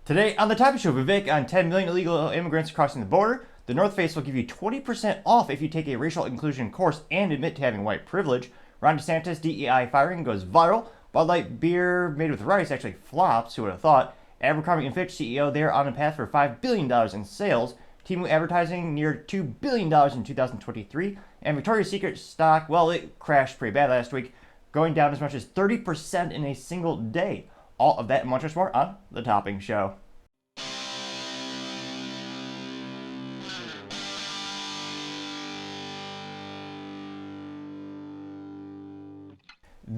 Today on the topic show, Vivek on 10 million illegal immigrants crossing the border. The North Face will give you 20% off if you take a racial inclusion course and admit to having white privilege. Ron DeSantis DEI firing goes viral. Budlight beer made with rice actually flops. Who would have thought? Abercrombie Fitch CEO, they're on a path for $5 billion in sales. Temu advertising near $2 billion in 2023. And Victoria's Secret stock, well, it crashed pretty bad last week, going down as much as 30% in a single day. All of that and much more on The Topping Show.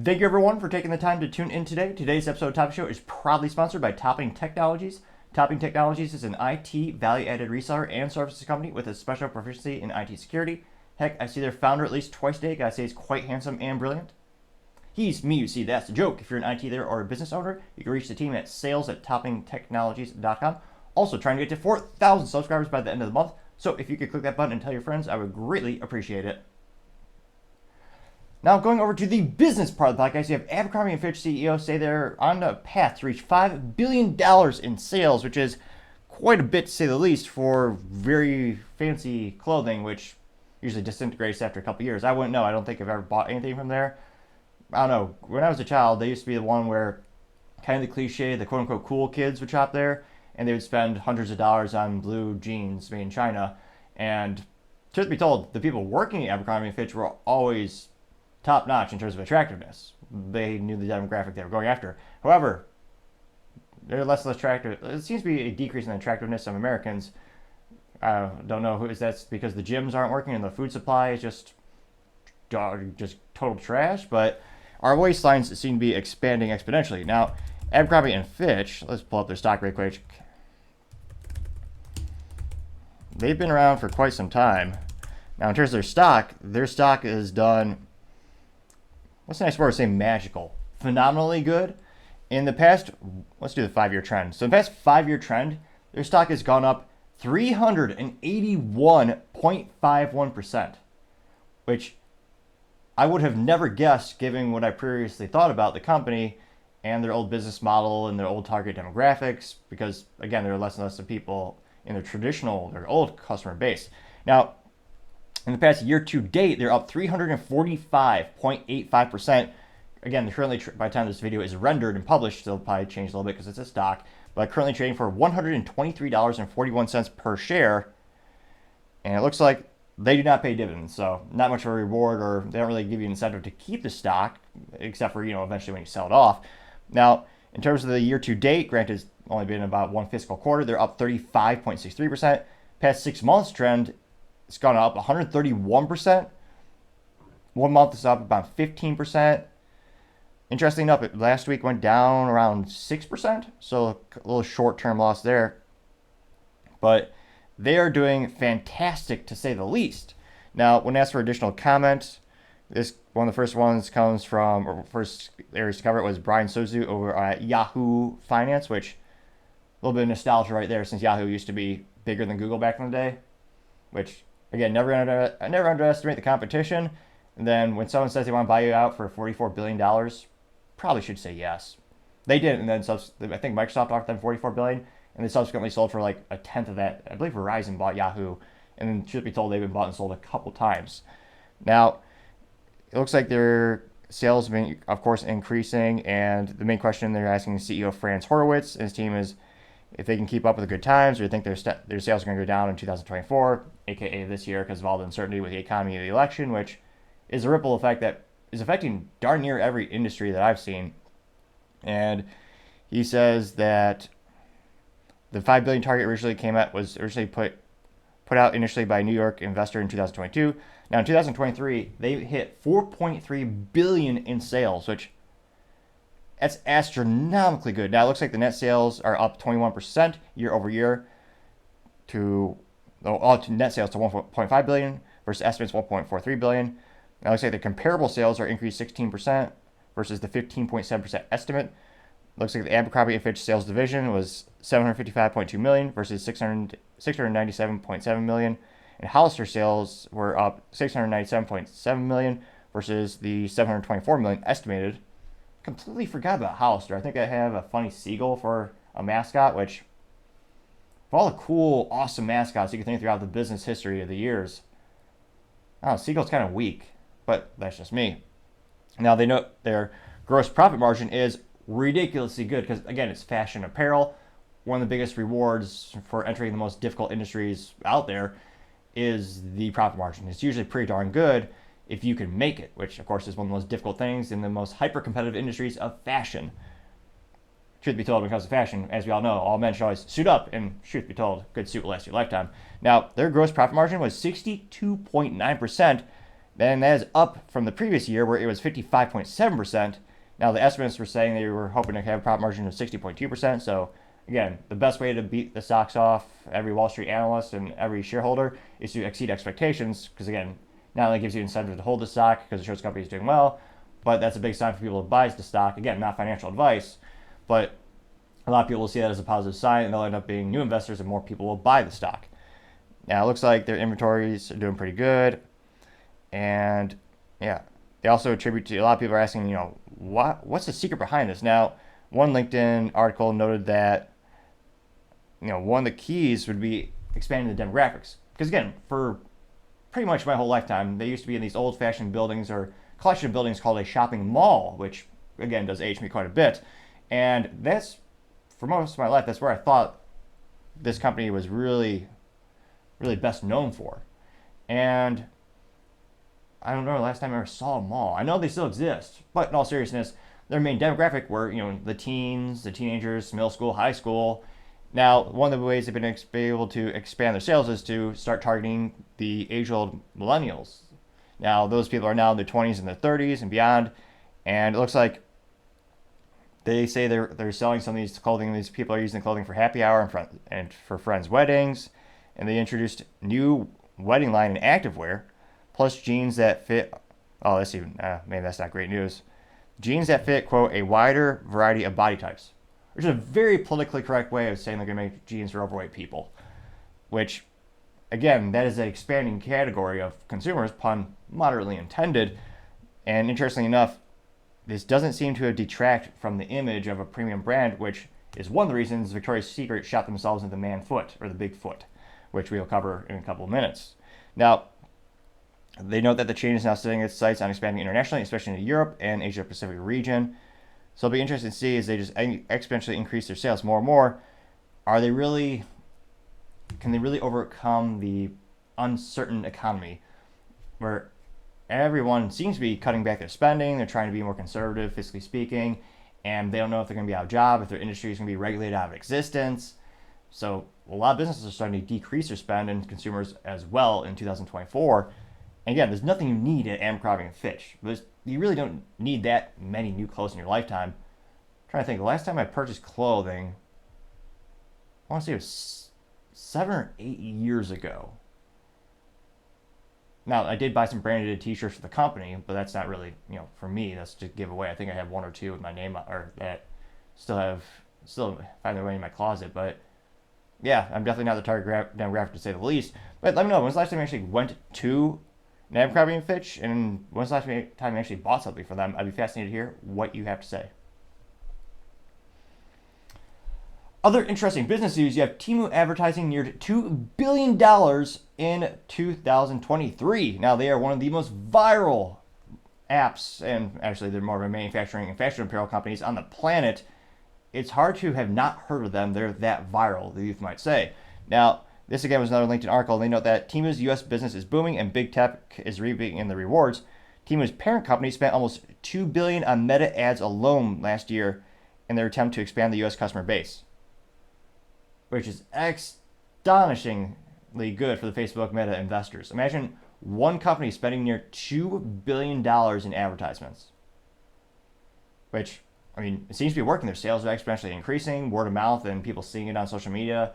Thank you everyone for taking the time to tune in today. Today's episode of Topping Show is proudly sponsored by Topping Technologies. Topping Technologies is an IT value-added reseller and services company with a special proficiency in IT security. Heck, I see their founder at least twice a day. Gotta say he's quite handsome and brilliant. He's me, you see, that's a joke. If you're an IT there or a business owner, you can reach the team at sales@toppingtechnologies.com. Also, trying to get to 4,000 subscribers by the end of the month. So if you could click that button and tell your friends, I would greatly appreciate it. Now, going over to the business part of the podcast, you have Abercrombie Fitch CEO say they're on a path to reach $5 billion in sales, which is quite a bit to say the least for very fancy clothing, which usually disintegrates after a couple years. I wouldn't know. I don't think I've ever bought anything from there. I don't know. When I was a child, they used to be the one where kind of the cliche, the quote-unquote cool kids would shop there, and they would spend hundreds of dollars on blue jeans made in China. And truth be told, the people working at Abercrombie & Fitch were always top-notch in terms of attractiveness. They knew the demographic they were going after. However, they're less and less attractive. It seems to be a decrease in the attractiveness of Americans. I don't know who is that's because the gyms aren't working and the food supply is just total trash, but our waistlines seem to be expanding exponentially. Now, Abercrombie and Fitch, let's pull up their stock right quick. They've been around for quite some time. Now, in terms of their stock is done, what's a nice word to say, magical, phenomenally good. In the past, let's do the 5-year trend. So in the past 5-year trend, their stock has gone up 381.51%, which I would have never guessed given what I previously thought about the company and their old business model and their old target demographics, because again, there are less and less of people in their old customer base. Now, in the past year to date, they're up 345.85%. Again, currently, by the time this video is rendered and published, they'll probably change a little bit because it's a stock, but currently trading for $123.41 per share. And it looks like they do not pay dividends, so not much of a reward, or they don't really give you an incentive to keep the stock, except for, eventually when you sell it off. Now, in terms of the year to date, granted it's only been about one fiscal quarter, they're up 35.63%. Past 6 months trend, it's gone up 131%. 1 month is up about 15%. Interesting enough, last week went down around 6%, so a little short-term loss there. But they are doing fantastic, to say the least. Now, when asked for additional comment, this one of the first ones comes from, or first areas to cover it was Brian Sozu over at Yahoo Finance, which a little bit of nostalgia right there, since Yahoo used to be bigger than Google back in the day. Which, again, never underestimate the competition. And then when someone says they want to buy you out for $44 billion, probably should say yes. They didn't, and then I think Microsoft offered them $44 billion, and they subsequently sold for like a tenth of that. I believe Verizon bought Yahoo, and then truth be told, they've been bought and sold a couple times. Now, it looks like their sales have been, of course, increasing, and the main question they're asking CEO Franz Horowitz and his team is if they can keep up with the good times, or you think their sales are going to go down in 2024, aka this year, because of all the uncertainty with the economy and the election, which is a ripple effect that is affecting darn near every industry that I've seen. And he says that the $5 billion target was originally put out initially by a New York investor in 2022. Now in 2023, they hit $4.3 billion in sales, which that's astronomically good. Now it looks like the net sales are up 21% year over year to net sales to 1.5 billion versus estimates 1.43 billion. Now it looks like the comparable sales are increased 16% versus the 15.7% estimate. Looks like the Abercrombie & Fitch sales division was 755.2 million versus 697.7 million, and Hollister sales were up 697.7 million versus the 724 million estimated. Completely forgot about Hollister. I think I have a funny seagull for a mascot, which all the cool, awesome mascots you can think throughout the business history of the years, oh, Seagull's kind of weak, but that's just me. Now they know their gross profit margin is ridiculously good because, again, it's fashion apparel. One of the biggest rewards for entering the most difficult industries out there is the profit margin. It's usually pretty darn good if you can make it, which of course is one of the most difficult things in the most hyper-competitive industries of fashion. Truth be told, when it comes to fashion, as we all know, all men should always suit up, and truth be told, good suit will last your lifetime. Now, their gross profit margin was 62.9%, and that is up from the previous year where it was 55.7%. Now, the estimates were saying they were hoping to have a profit margin of 60.2%, so again, the best way to beat the socks off every Wall Street analyst and every shareholder is to exceed expectations, because again, not only gives you incentive to hold the stock because it shows the company is doing well, but that's a big sign for people to buy the stock. Again, not financial advice, but a lot of people will see that as a positive sign, and they'll end up being new investors, and more people will buy the stock. Now, it looks like their inventories are doing pretty good, and yeah, they also attribute to, a lot of people are asking, what's the secret behind this? Now, one LinkedIn article noted that one of the keys would be expanding the demographics. Because again, for pretty much my whole lifetime, they used to be in these old-fashioned buildings or collection of buildings called a shopping mall, which again does age me quite a bit. And that's, for most of my life, that's where I thought this company was really, really best known for. And I don't know the last time I ever saw a mall. I know they still exist, but in all seriousness, their main demographic were, the teens, the teenagers, middle school, high school. Now, one of the ways they've been able to expand their sales is to start targeting the age-old millennials. Now, those people are now in their 20s and their 30s and beyond, and it looks like they say they're selling some of these clothing. These people are using the clothing for happy hour and for friends' weddings, and they introduced new wedding line in activewear, plus jeans that fit. Oh, let's see. Maybe that's not great news. Jeans that fit, quote, a wider variety of body types, which is a very politically correct way of saying they're going to make jeans for overweight people, which, again, that is an expanding category of consumers, pun moderately intended. And interestingly enough, this doesn't seem to detract from the image of a premium brand, which is one of the reasons Victoria's Secret shot themselves into the man foot, or the big foot, which we'll cover in a couple of minutes. Now, they note that the chain is now setting its sights on expanding internationally, especially in Europe and Asia Pacific region. So it'll be interesting to see as they just exponentially increase their sales more and more. Can they really overcome the uncertain economy where everyone seems to be cutting back their spending? They're trying to be more conservative, fiscally speaking, and they don't know if they're going to be out of job, if their industry is going to be regulated out of existence. So a lot of businesses are starting to decrease their spend, and consumers as well in 2024. And again, there's nothing you need at Abercrombie Fitch. You really don't need that many new clothes in your lifetime. I'm trying to think, the last time I purchased clothing, I want to say it was 7 or 8 years ago. Now, I did buy some branded t-shirts for the company, but that's not really, for me, that's to give away. I think I have one or two with my name, or that still find their way in my closet. But yeah, I'm definitely not the target demographic, to say the least. But let me know, when's the last time you actually went to Abercrombie & Fitch, and when's the last time you actually bought something for them? I'd be fascinated to hear what you have to say. Other interesting business news, you have Temu advertising neared $2 billion in 2023. Now, they are one of the most viral apps, and actually they're more of a manufacturing and fashion apparel companies on the planet. It's hard to have not heard of them. They're that viral, the youth might say. Now, this again was another LinkedIn article. They note that Temu's U.S. business is booming and big tech is reaping in the rewards. Temu's parent company spent almost $2 billion on Meta ads alone last year in their attempt to expand the U.S. customer base, which is astonishingly good for the Facebook Meta investors. Imagine one company spending near $2 billion in advertisements, which, it seems to be working. Their sales are exponentially increasing, word of mouth, and people seeing it on social media.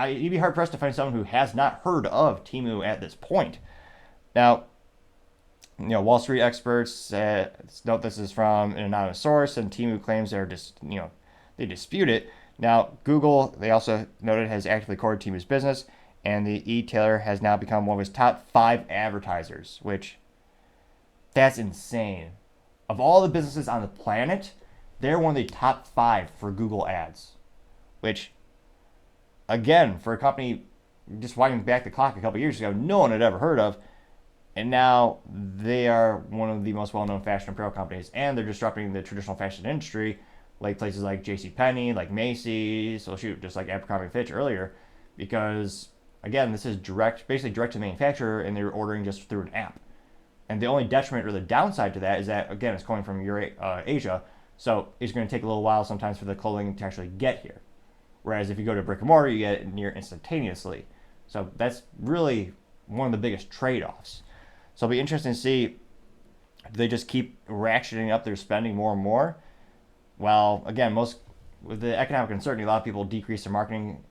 You'd be hard-pressed to find someone who has not heard of Temu at this point. Now, Wall Street experts note this is from an anonymous source, and Temu claims they dispute it. Now, Google, they also noted, has actively courted Temu's business, and the e-tailer has now become one of his top 5 advertisers, which, that's insane. Of all the businesses on the planet, they're one of the top 5 for Google ads, which, again, for a company just winding back the clock a couple years ago, no one had ever heard of. And now they are one of the most well-known fashion apparel companies, and they're disrupting the traditional fashion industry, like places like JCPenney, like Macy's, so shoot, just like Abercrombie Fitch earlier, because, again, this is basically direct to the manufacturer, and they're ordering just through an app. And the only detriment or the downside to that is that, again, it's coming from Asia, so it's going to take a little while sometimes for the clothing to actually get here. Whereas if you go to brick and mortar, you get it near instantaneously. So that's really one of the biggest trade-offs. So it'll be interesting to see, do they just keep ratcheting up their spending more and more? Well, again, with the economic uncertainty, a lot of people decrease their marketing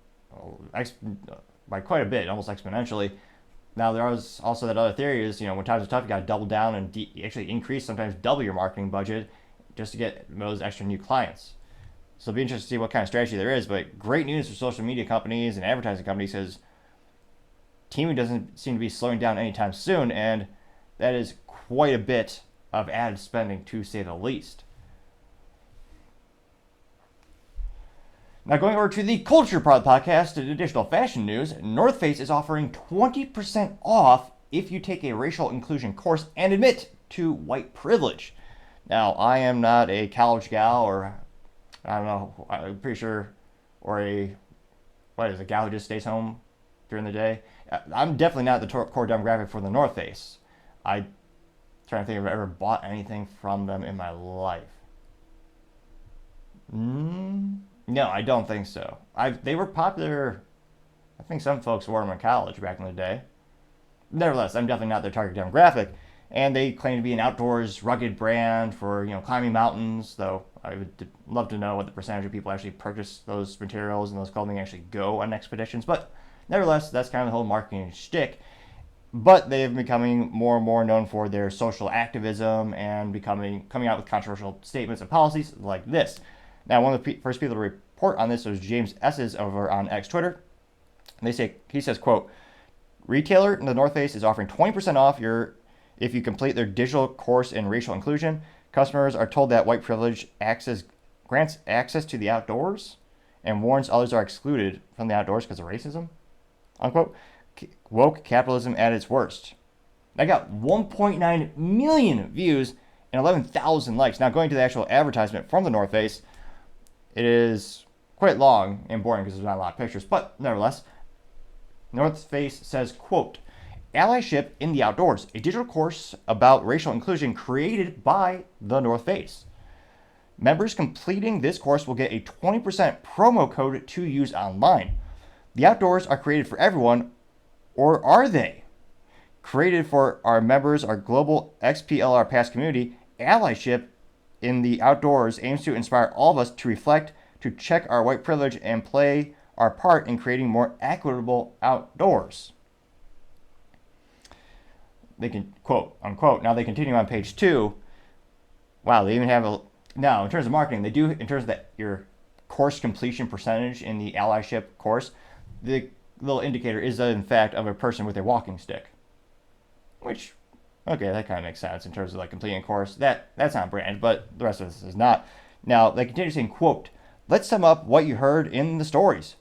by quite a bit, almost exponentially. Now, there is also that other theory is, when times are tough, you got to double down and actually increase, sometimes double your marketing budget just to get those extra new clients. So it'll be interesting to see what kind of strategy there is. But great news for social media companies and advertising companies is Temu doesn't seem to be slowing down anytime soon, and that is quite a bit of added spending, to say the least. Now, going over to the culture part of the podcast and additional fashion news, North Face is offering 20% off if you take a racial inclusion course and admit to white privilege. Now, I am not a college gal, or I don't know, I'm pretty sure, or a gal who just stays home during the day. I'm definitely not the core demographic for the North Face. I'm trying to think if I've ever bought anything from them in my life. No, I don't think so. They were popular. I think some folks wore them in college back in the day. Nevertheless, I'm definitely not their target demographic. And they claim to be an outdoors rugged brand for climbing mountains, though I would love to know what the percentage of people actually purchase those materials and those clothing actually go on expeditions. But nevertheless, that's kind of the whole marketing shtick. But they have becoming more and more known for their social activism and coming out with controversial statements and policies like this. Now, one of the first people to report on this was James Esses over on X Twitter. He says, quote, retailer in the North Face is offering 20% off if you complete their digital course in racial inclusion. Customers are told that white privilege grants access to the outdoors and warns others are excluded from the outdoors because of racism. Unquote. Woke capitalism at its worst. I got 1.9 million views and 11,000 likes. Now, going to the actual advertisement from the North Face, it is quite long and boring because there's not a lot of pictures, but nevertheless, North Face says, quote, allyship in the outdoors, a digital course about racial inclusion created by the North Face. Members completing this course will get a 20% promo code to use online. The outdoors are created for everyone, or are they? Created for our members, our global XPLR Pass community, allyship in the outdoors aims to inspire all of us to reflect, to check our white privilege, and play our part in creating more equitable outdoors. They can, quote, unquote. Now they continue on page 2. Wow, they even have now, in terms of marketing, they do, in terms of your course completion percentage in the allyship course, the little indicator is in fact of a person with a walking stick. Which, okay, that kind of makes sense in terms of completing a course. That's not brand, but the rest of this is not. Now, they continue saying, quote, let's sum up what you heard in the stories.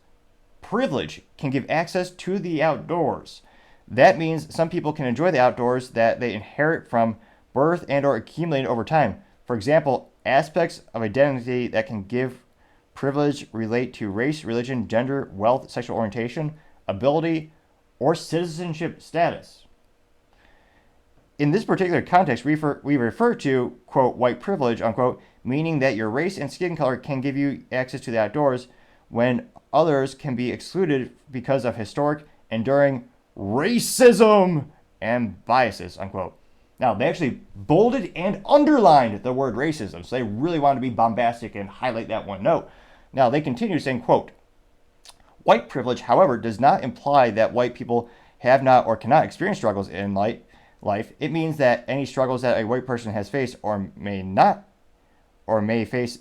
Privilege can give access to the outdoors. That means some people can enjoy the outdoors that they inherit from birth and or accumulated over time. For example, aspects of identity that can give privilege relate to race, religion, gender, wealth, sexual orientation, ability, or citizenship status. In this particular context, we refer to, quote, white privilege, unquote, meaning that your race and skin color can give you access to the outdoors when others can be excluded because of historic, enduring racism and biases, unquote. Now, they actually bolded and underlined the word racism, so they really wanted to be bombastic and highlight that one note. Now, they continue saying, quote, white privilege, however, does not imply that white people have not or cannot experience struggles in life. It means that any struggles that a white person has faced or may face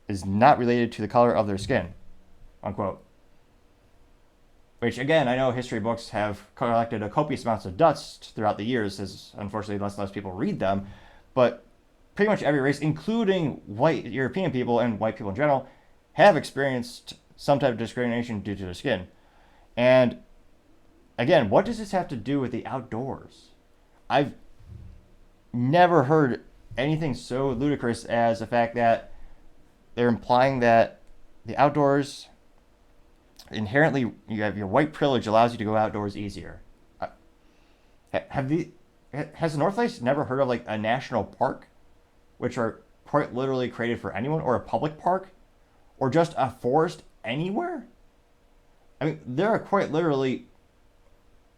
is not related to the color of their skin, unquote. Which, again, I know history books have collected a copious amounts of dust throughout the years, as unfortunately less and less people read them. But pretty much every race, including white European people and white people in general, have experienced some type of discrimination due to their skin. And again, what does this have to do with the outdoors? I've never heard anything so ludicrous as the fact that they're implying that the outdoors inherently, you have your white privilege allows you to go outdoors easier. Has the North Face never heard of like a national park, which are quite literally created for anyone, or a public park, or just a forest anywhere? I mean, there are quite literally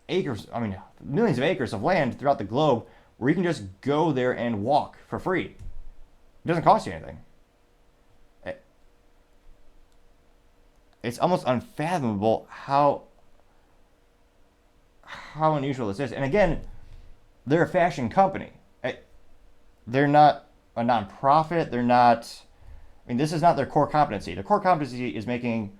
acres, I mean, millions of acres of land throughout the globe where you can just go there and walk for free. It doesn't cost you anything. It's almost unfathomable how unusual this is. And again, they're a fashion company. They're not a nonprofit. They're not, I mean, this is not their core competency. Their core competency is making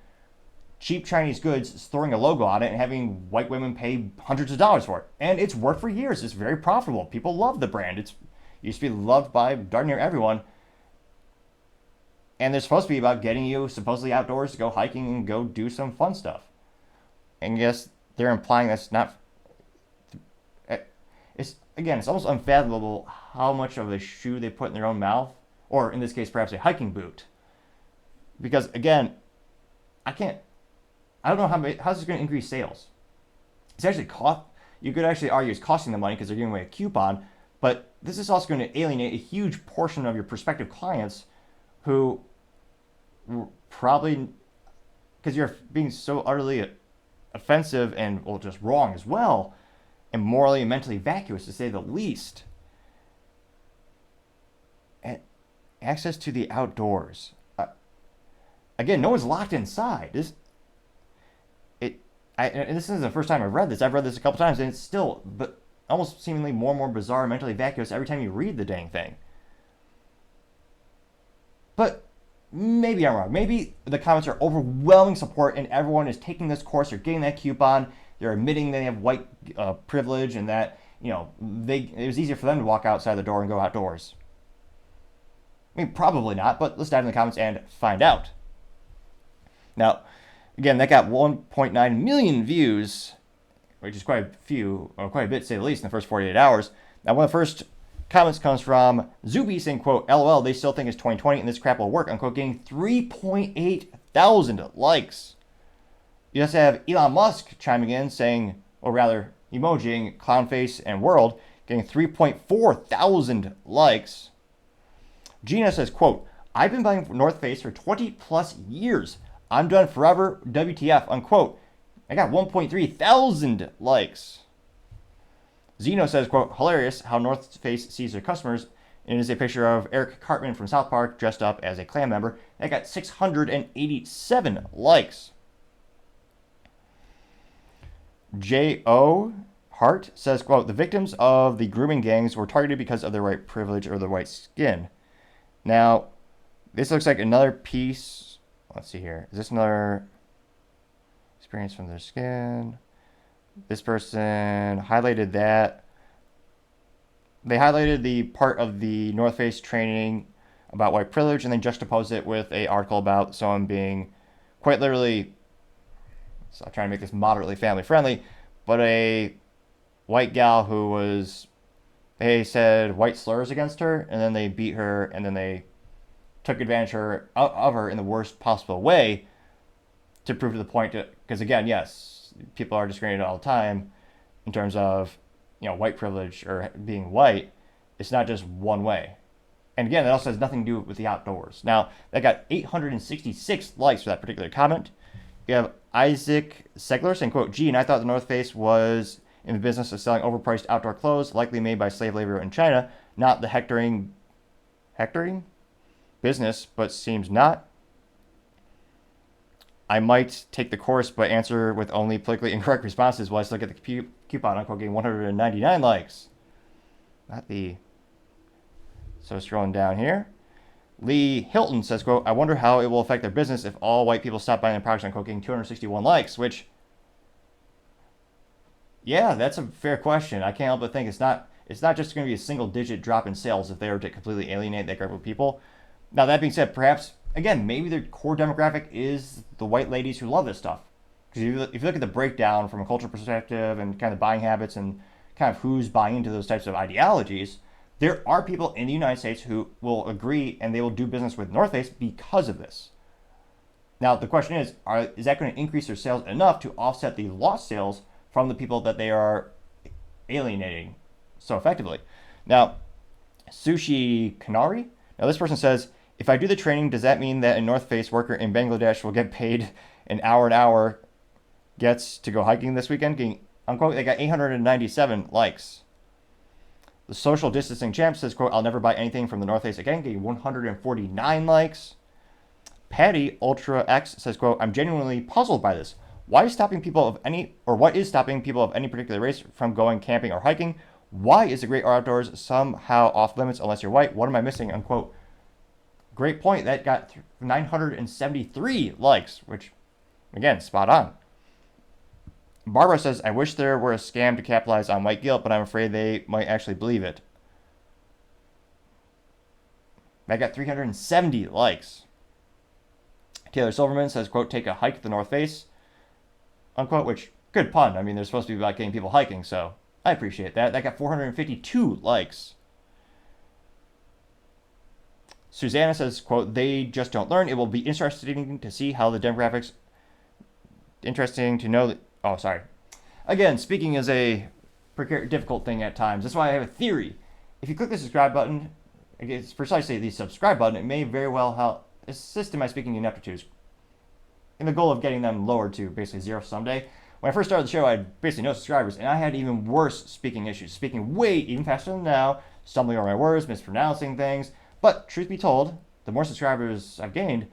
cheap Chinese goods, throwing a logo on it, and having white women pay hundreds of dollars for it. And it's worked for years. It's very profitable. People love the brand. It used to be loved by darn near everyone. And they're supposed to be about getting you supposedly outdoors to go hiking and go do some fun stuff. And yes, they're implying that's not. It's almost unfathomable how much of a shoe they put in their own mouth, or in this case, perhaps a hiking boot. Because again, I don't know how's this going to increase sales. It's actually you could actually argue it's costing them money because they're giving away a coupon, but this is also going to alienate a huge portion of your prospective clients who probably, because you're being so utterly offensive and, well, just wrong as well, and morally and mentally vacuous to say the least. And access to the outdoors. Again, no one's locked inside. This isn't the first time I've read this. I've read this a couple times, and it's still, but almost seemingly more and more bizarre and mentally vacuous every time you read the dang thing. But maybe I'm wrong. Maybe the comments are overwhelming support and everyone is taking this course, they're getting that coupon, they're admitting they have white privilege and that, it was easier for them to walk outside the door and go outdoors. I mean, probably not, but let's dive in the comments and find out. Now, again, that got 1.9 million views, which is quite a bit to say the least, in the first 48 hours. Now, one of the first comments comes from Zuby saying, quote, LOL, they still think it's 2020 and this crap will work, unquote, getting 3.8 thousand likes. You also have Elon Musk chiming in saying, or rather, emojiing clown face and world, getting 3.4 thousand likes. Gina says, quote, I've been buying North Face for 20 plus years. I'm done forever, WTF, unquote. I got 1.3 thousand likes. Zeno says, quote, hilarious how North Face sees their customers. And it is a picture of Eric Cartman from South Park dressed up as a Klan member. That got 687 likes. J.O. Hart says, quote, the victims of the grooming gangs were targeted because of their white privilege or their white skin. Now, this looks like another piece. Let's see here. Is this another experience from their skin? This person highlighted that. They highlighted the part of the North Face training about white privilege and then juxtaposed it with an article about someone being quite literally, so I'm trying to make this moderately family friendly, but a white gal who was, they said white slurs against her and then they beat her and then they took advantage of her in the worst possible way to prove to the point, because again, yes, people are discriminated all the time in terms of, white privilege or being white. It's not just one way. And again, that also has nothing to do with the outdoors. Now, that got 866 likes for that particular comment. You have Isaac Segler saying, quote, gee, and I thought the North Face was in the business of selling overpriced outdoor clothes, likely made by slave labor in China, not the hectoring business, but seems not. I might take the course, but answer with only politically incorrect responses while I still get the coupon, unquote, getting 199 likes. So scrolling down here. Lee Hilton says, quote, I wonder how it will affect their business if all white people stop buying their products, unquote, getting 261 likes, which, yeah, that's a fair question. I can't help but think it's not just going to be a single digit drop in sales if they were to completely alienate that group of people. Now, that being said, perhaps again, maybe their core demographic is the white ladies who love this stuff. Because if you look at the breakdown from a cultural perspective and kind of buying habits and kind of who's buying into those types of ideologies, there are people in the United States who will agree and they will do business with North Face because of this. Now, the question is that going to increase their sales enough to offset the lost sales from the people that they are alienating so effectively? Now, Sushi Kanari, now this person says, if I do the training, does that mean that a North Face worker in Bangladesh will get paid an hour gets to go hiking this weekend? Getting, unquote, they got 897 likes. The social distancing champ says, quote, I'll never buy anything from the North Face again, getting 149 likes. Patty Ultra X says, quote, I'm genuinely puzzled by this. What is stopping people of any particular race from going camping or hiking? Why is the great outdoors somehow off limits unless you're white? What am I missing? Unquote. Great point. That got 973 likes, which, again, spot on. Barbara says, I wish there were a scam to capitalize on white guilt, but I'm afraid they might actually believe it. That got 370 likes. Taylor Silverman says, quote, take a hike to the North Face, unquote, which, good pun. I mean, they're supposed to be about getting people hiking, so I appreciate that. That got 452 likes. Susanna says, quote, they just don't learn. It will be interesting to see how the demographics, interesting to know that, oh, sorry. Again, speaking is a difficult thing at times. That's why I have a theory. If you click the subscribe button, it's precisely the subscribe button, it may very well help assist in my speaking ineptitudes in the goal of getting them lowered to basically zero someday. When I first started the show, I had basically no subscribers, and I had even worse speaking issues, speaking way even faster than now, stumbling over my words, mispronouncing things. But truth be told, the more subscribers I've gained,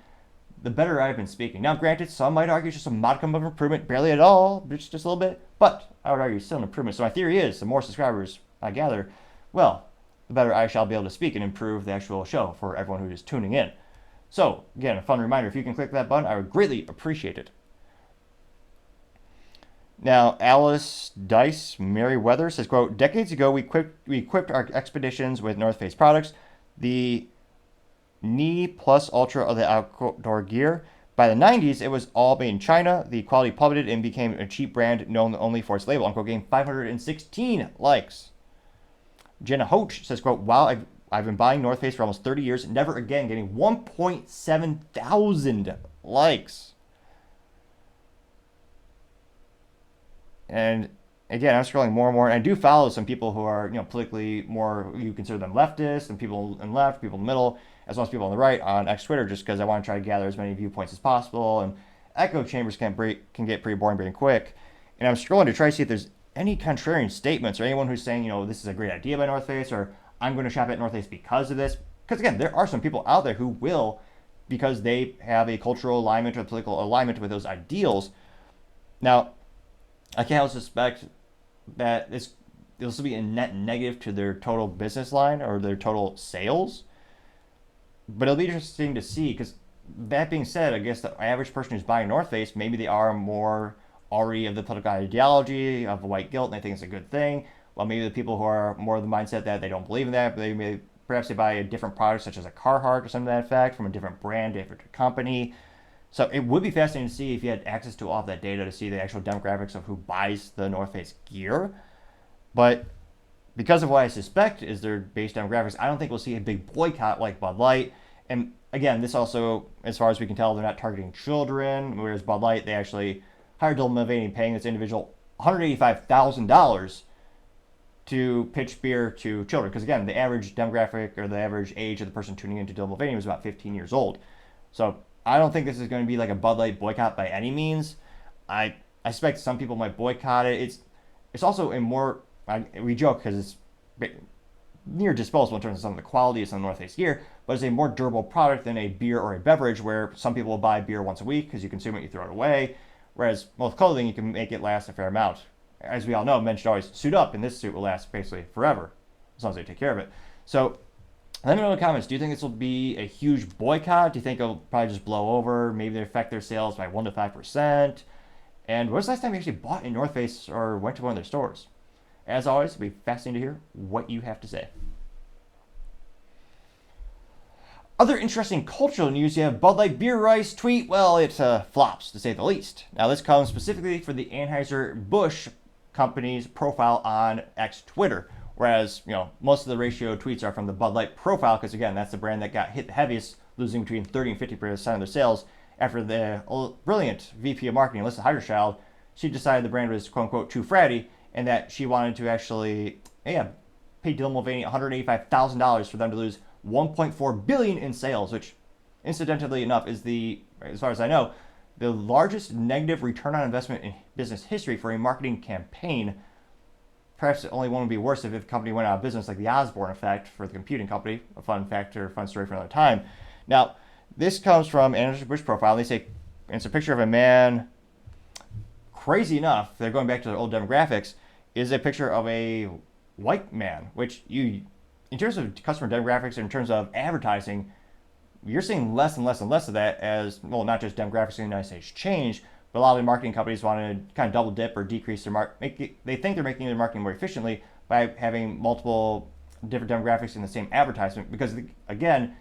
the better I've been speaking. Now, granted, some might argue just a modicum of improvement, barely at all, just a little bit, but I would argue still an improvement. So my theory is, the more subscribers I gather, well, the better I shall be able to speak and improve the actual show for everyone who is tuning in. So, again, a fun reminder, if you can click that button, I would greatly appreciate it. Now, Alice Dice Merriweather says, quote, decades ago, we equipped our expeditions with North Face products, the Knee Plus Ultra of the outdoor gear. By the 90s, it was all made in China. The quality plummeted and became a cheap brand known only for its label, unquote, getting 516 likes. Jenna Hoach says, quote, wow, I've been buying North Face for almost 30 years, never again, getting 1.7 thousand likes. And again, I'm scrolling more and more, and I do follow some people who are, politically more, you consider them leftist, and people in left, people in the middle, as well as people on the right on X Twitter, just because I want to try to gather as many viewpoints as possible. And echo chambers can get pretty boring pretty quick. And I'm scrolling to try to see if there's any contrarian statements or anyone who's saying, this is a great idea by North Face, or I'm going to shop at North Face because of this. Because again, there are some people out there who will, because they have a cultural alignment or political alignment with those ideals. Now, I can't suspect that this will be a net negative to their total business line or their total sales. But it'll be interesting to see, because that being said, I guess the average person who's buying North Face, maybe they are more already of the political ideology of white guilt and they think it's a good thing. Well, maybe the people who are more of the mindset that they don't believe in that, but perhaps they buy a different product such as a Carhartt or something to that effect from a different brand, different company. So it would be fascinating to see if you had access to all of that data to see the actual demographics of who buys the North Face gear. But because of what I suspect is their base demographics, I don't think we'll see a big boycott like Bud Light. And again, this also, as far as we can tell, they're not targeting children, whereas Bud Light, they actually hired Dylan Mulvaney, paying this individual $185,000 to pitch beer to children. Because again, the average demographic or the average age of the person tuning into Dylan Mulvaney was about 15 years old. So I don't think this is going to be like a Bud Light boycott by any means. I suspect some people might boycott it. It's also a more, we joke because it's near disposable in terms of some of the quality of some North Face gear, but it's a more durable product than a beer or a beverage where some people will buy beer once a week because you consume it, you throw it away. Whereas with clothing, you can make it last a fair amount. As we all know, men should always suit up, and this suit will last basically forever, as long as they take care of it. So let me know in the comments, do you think this will be a huge boycott? Do you think it'll probably just blow over? Maybe they affect their sales by 1 to 5%? And when was the last time you actually bought a North Face or went to one of their stores? As always, it'll be fascinating to hear what you have to say. Other interesting cultural news, you have Bud Light Beer Rice tweet. Well, it flops, to say the least. Now, this comes specifically for the Anheuser-Busch company's profile on X Twitter, whereas, most of the ratio tweets are from the Bud Light profile, because, again, that's the brand that got hit the heaviest, losing between 30 and 50% of their sales after the brilliant VP of Marketing, Alyssa Heiderchild, she decided the brand was, quote-unquote, too fratty, and that she wanted to actually, pay Dylan Mulvaney $185,000 for them to lose $1.4 billion in sales, which, incidentally enough, is as far as I know, the largest negative return on investment in business history for a marketing campaign. Perhaps the only one would be worse if the company went out of business, like the Osborne effect for the computing company. A fun story for another time. Now, this comes from Anheuser-Busch profile. They say it's a picture of a man. Crazy enough, they're going back to their old demographics. Is a picture of a white man, which in terms of customer demographics, in terms of advertising, you're seeing less and less and less of that as, well, not just demographics in the United States change, but a lot of the marketing companies want to kind of double dip or decrease their they think they're making their marketing more efficiently by having multiple different demographics in the same advertisement, because, again,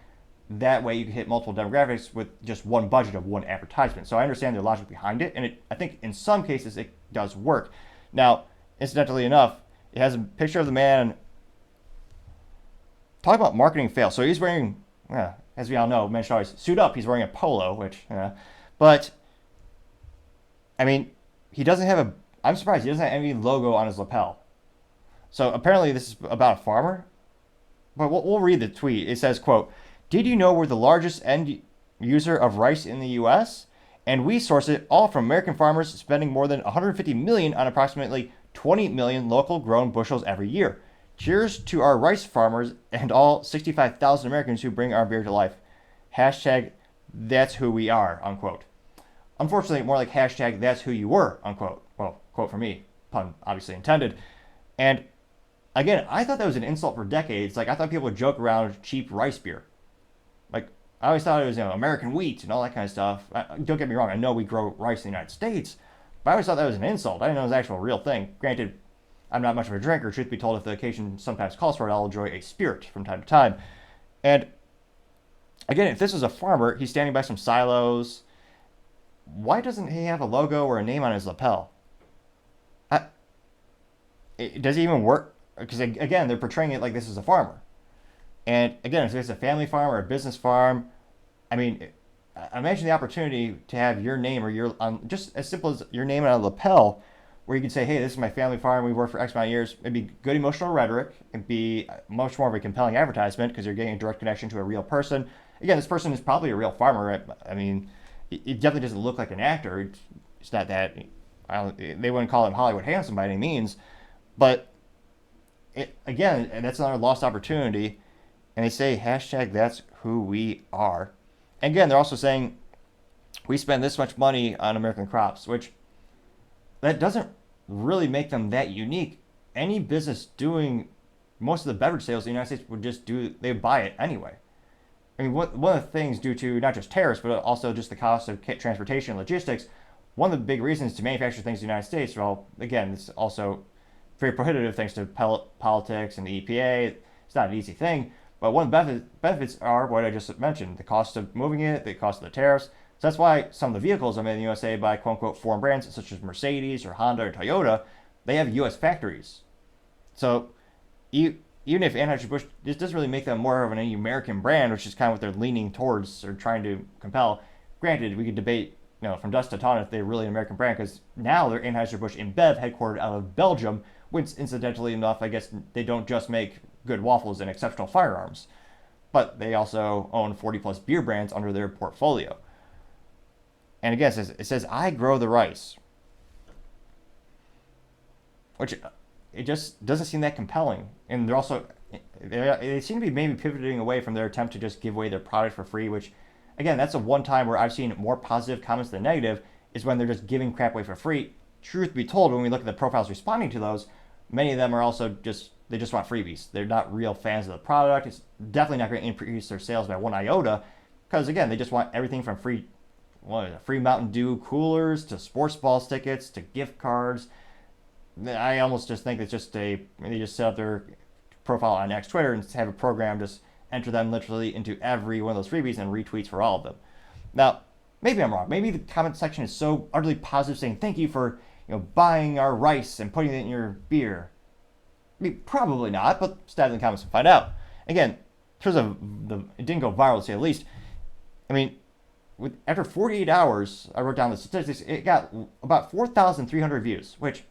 that way you can hit multiple demographics with just one budget of one advertisement. So I understand the logic behind it, and I think in some cases it does work. Now, incidentally enough, it has a picture of the man. Talk about marketing fail. So he's wearing, as we all know, men should always suit up. He's wearing a polo, but, I mean, he doesn't have I'm surprised he doesn't have any logo on his lapel. So apparently this is about a farmer, but we'll read the tweet. It says, quote, "Did you know we're the largest end user of rice in the U.S.? And we source it all from American farmers spending more than $150 million on approximately 20 million local grown bushels every year. Cheers to our rice farmers and all 65,000 Americans who bring our beer to life. Hashtag that's who we are," unquote. Unfortunately, more like hashtag that's who you were, unquote. Well, quote from me, pun obviously intended. And again, I thought that was an insult for decades. Like, I thought people would joke around cheap rice beer. Like, I always thought it was, American wheat and all that kind of stuff. Don't get me wrong, I know we grow rice in the United States, but I always thought that was an insult. I didn't know it was an actual real thing. Granted, I'm not much of a drinker. Truth be told, if the occasion sometimes calls for it, I'll enjoy a spirit from time to time. And again, if this is a farmer, he's standing by some silos. Why doesn't he have a logo or a name on his lapel? Does it even work? Because, again, they're portraying it like this is a farmer. And again, if it's a family farm or a business farm, I mean, imagine the opportunity to have your name or just as simple as your name on a lapel, where you can say, hey, this is my family farm, we've worked for X amount of years. It'd be good emotional rhetoric. It'd be much more of a compelling advertisement because you're getting a direct connection to a real person. Again, this person is probably a real farmer. I mean, it definitely doesn't look like an actor. It's not that, they wouldn't call him Hollywood handsome by any means. But, again, that's another lost opportunity. And they say, hashtag that's who we are. And again, they're also saying, we spend this much money on American crops, which that doesn't really make them that unique. Any business doing most of the beverage sales in the United States would just they would buy it anyway. I mean, one of the things due to not just tariffs, but also just the cost of transportation and logistics, one of the big reasons to manufacture things in the United States, well, again, it's also very prohibitive thanks to politics and the EPA. It's not an easy thing, but one of the benefits are what I just mentioned, the cost of moving it, the cost of the tariffs. So that's why some of the vehicles are made in the USA by quote-unquote foreign brands such as Mercedes or Honda or Toyota. They have U.S. factories. So even if Anheuser-Busch, this doesn't really make them more of an American brand, which is kind of what they're leaning towards or trying to compel. Granted, we could debate from dusk to dawn if they're really an American brand, because now they're Anheuser-Busch InBev, headquartered out of Belgium, which incidentally enough, I guess they don't just make good waffles and exceptional firearms, but they also own 40-plus beer brands under their portfolio. And again, it says, I grow the rice. Which, it just doesn't seem that compelling. And they're also, they seem to be maybe pivoting away from their attempt to just give away their product for free, which, again, that's the one time where I've seen more positive comments than negative, is when they're just giving crap away for free. Truth be told, when we look at the profiles responding to those, many of them are also they just want freebies. They're not real fans of the product. It's definitely not going to increase their sales by one iota, because, again, they just want everything from free Mountain Dew coolers to sports balls tickets to gift cards. I almost just think it's just they just set up their profile on X Twitter and have a program just enter them literally into every one of those freebies and retweets for all of them. Now, maybe I'm wrong. Maybe the comment section is so utterly positive, saying thank you for buying our rice and putting it in your beer. I mean, probably not, but stab in the comments and find out. Again, in terms of it didn't go viral to say the least. I mean, after 48 hours, I wrote down the statistics. It got about 4,300 views, which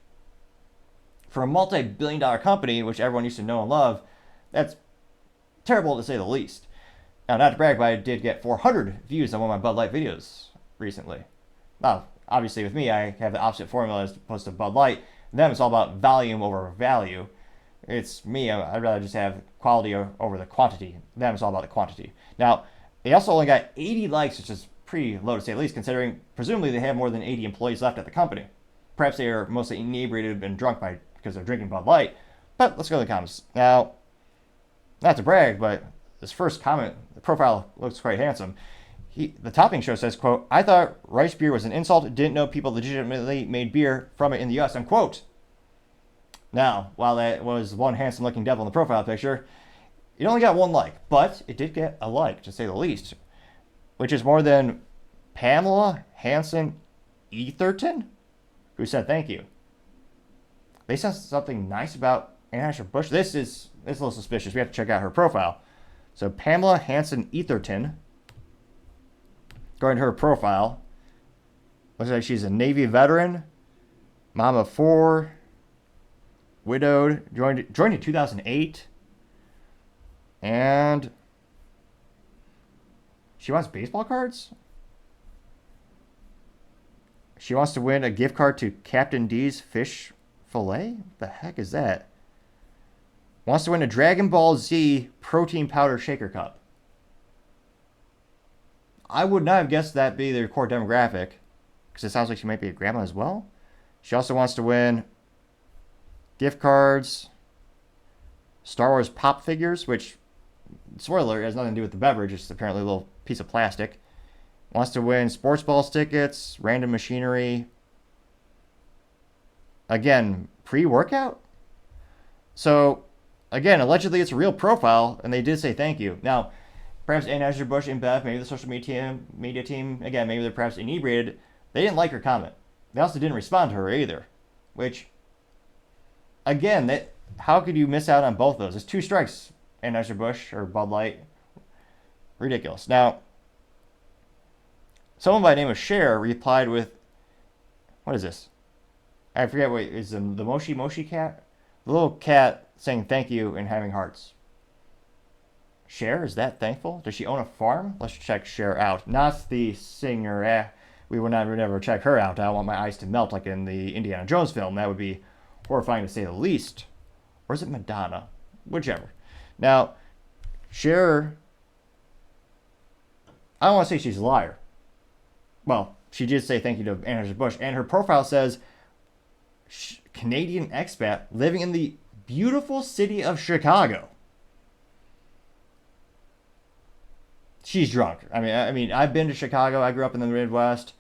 for a multi-billion-dollar company, which everyone used to know and love, that's terrible to say the least. Now, not to brag, but I did get 400 views on one of my Bud Light videos recently. Now, obviously with me, I have the opposite formula as opposed to Bud Light. Them, it's all about volume over value. It's me, I'd rather just have quality over the quantity. Them, it's all about the quantity. Now, they also only got 80 likes, which is pretty low to say the least, considering presumably they have more than 80 employees left at the company. Perhaps they are mostly inebriated and drunk because they're drinking Bud Light. But let's go to the comments. Now, not to brag, but this first comment, the profile looks quite handsome. The topping show says, quote, I thought rice beer was an insult, didn't know people legitimately made beer from it in the US, unquote. Now, while that was one handsome looking devil in the profile picture, it only got one like, but it did get a like, to say the least, which is more than Pamela Hansen Etherton, who said thank you. They said something nice about Anheuser-Busch. This is a little suspicious. We have to check out her profile. So Pamela Hansen Etherton, going to her profile, looks like she's a Navy veteran, mom of 4, widowed, joined in 2008, and she wants baseball cards? She wants to win a gift card to Captain D's Fish Fillet? What the heck is that? Wants to win a Dragon Ball Z protein powder shaker cup. I would not have guessed that'd be their core demographic, because it sounds like she might be a grandma as well. She also wants to win gift cards, Star Wars pop figures, which, spoiler alert, has nothing to do with the beverage. It's apparently a little piece of plastic. Wants to win sports balls tickets, random machinery. Again, pre-workout? So, again, allegedly it's a real profile, and they did say thank you. Now, perhaps Anheuser-Busch, InBev, maybe the social media team, again, maybe they're perhaps inebriated. They didn't like her comment. They also didn't respond to her either. Which, again, how could you miss out on both of those? It's 2 strikes, Anheuser-Busch or Bud Light. Ridiculous. Now, someone by the name of Cher replied with, what is this? I forget what is the Moshi Moshi cat? The little cat saying thank you and having hearts. Cher, is that thankful? Does she own a farm? Let's check Cher out. Not the singer. We would never check her out. I don't want my eyes to melt like in the Indiana Jones film. That would be horrifying to say the least. Or is it Madonna? Whichever. Now, Cher, I don't want to say she's a liar. Well, she did say thank you to Anheuser-Busch, and her profile says Canadian expat living in the beautiful city of Chicago. She's drunk. I mean, I've been to Chicago. I grew up in the Midwest.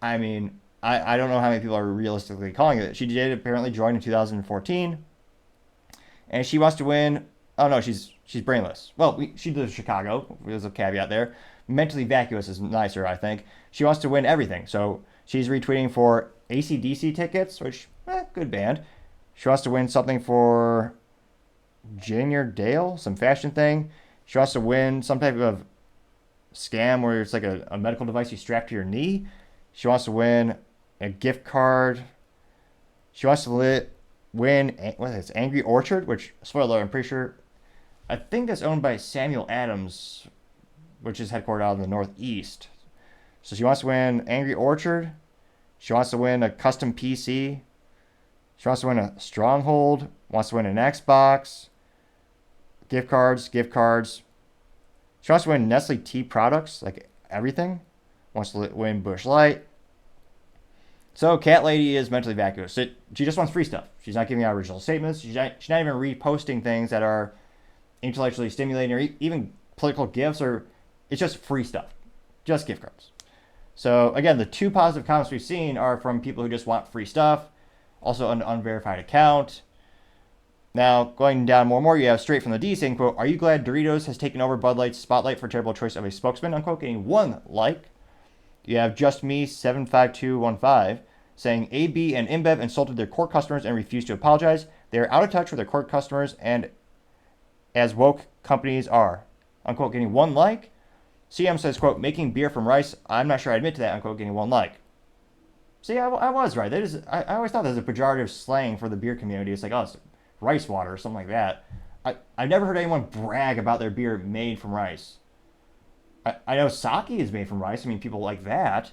I mean, I don't know how many people are realistically calling it. She did apparently join in 2014, and she wants to win. Oh no, she's brainless. Well, she lives in Chicago. There's a caveat there. Mentally vacuous is nicer, I think. She wants to win everything, so she's retweeting for AC/DC tickets, which good band. She wants to win something for Junior Dale, some fashion thing. She wants to win some type of scam where it's like a medical device you strap to your knee. She wants to win a gift card. She wants to win, what is this, Angry Orchard, which, spoiler, I'm pretty sure, I think that's owned by Samuel Adams, which is headquartered out in the Northeast. So she wants to win Angry Orchard. She wants to win a custom PC. She wants to win a Stronghold. Wants to win an Xbox. Gift cards. She wants to win Nestle tea products, like everything. Wants to win Busch Light. So Cat Lady is mentally vacuous. She just wants free stuff. She's not giving out original statements. She's not even reposting things that are intellectually stimulating or even political gifts, or it's just free stuff. Just gift cards. So again, the 2 positive comments we've seen are from people who just want free stuff. Also an unverified account. Now, going down more, you have straight from the D saying, quote, "Are you glad Doritos has taken over Bud Light's spotlight for terrible choice of a spokesman?" Unquote, getting 1 like. You have Just Me 75215 saying, "AB and InBev insulted their core customers and refused to apologize. They are out of touch with their core customers and as woke companies are." Unquote, getting 1 like. CM says, quote, "Making beer from rice. I'm not sure I admit to that." Unquote, getting 1 like. See, I was right. That is, I always thought that was a pejorative slang for the beer community. It's like, oh, it's rice water or something like that. I've never heard anyone brag about their beer made from rice. I know sake is made from rice. I mean, people like that.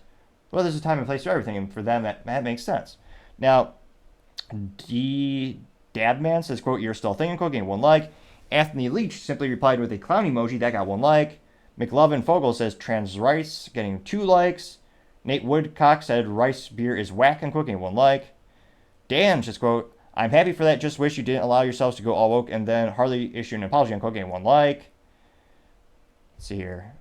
Well, there's a time and place for everything, and for them, that makes sense. Now, Dadman says, quote, "You're still thinking," quote, getting 1 like. Anthony Leach simply replied with a clown emoji. That got 1 like. McLovin Fogel says, "Trans rice," getting 2 likes. Nate Woodcock said, "Rice beer is whack," unquote, getting 1 like. Dan just, quote, "I'm happy for that. Just wish you didn't allow yourselves to go all woke," and then hardly issue an apology, unquote, getting 1 like. Let's see here.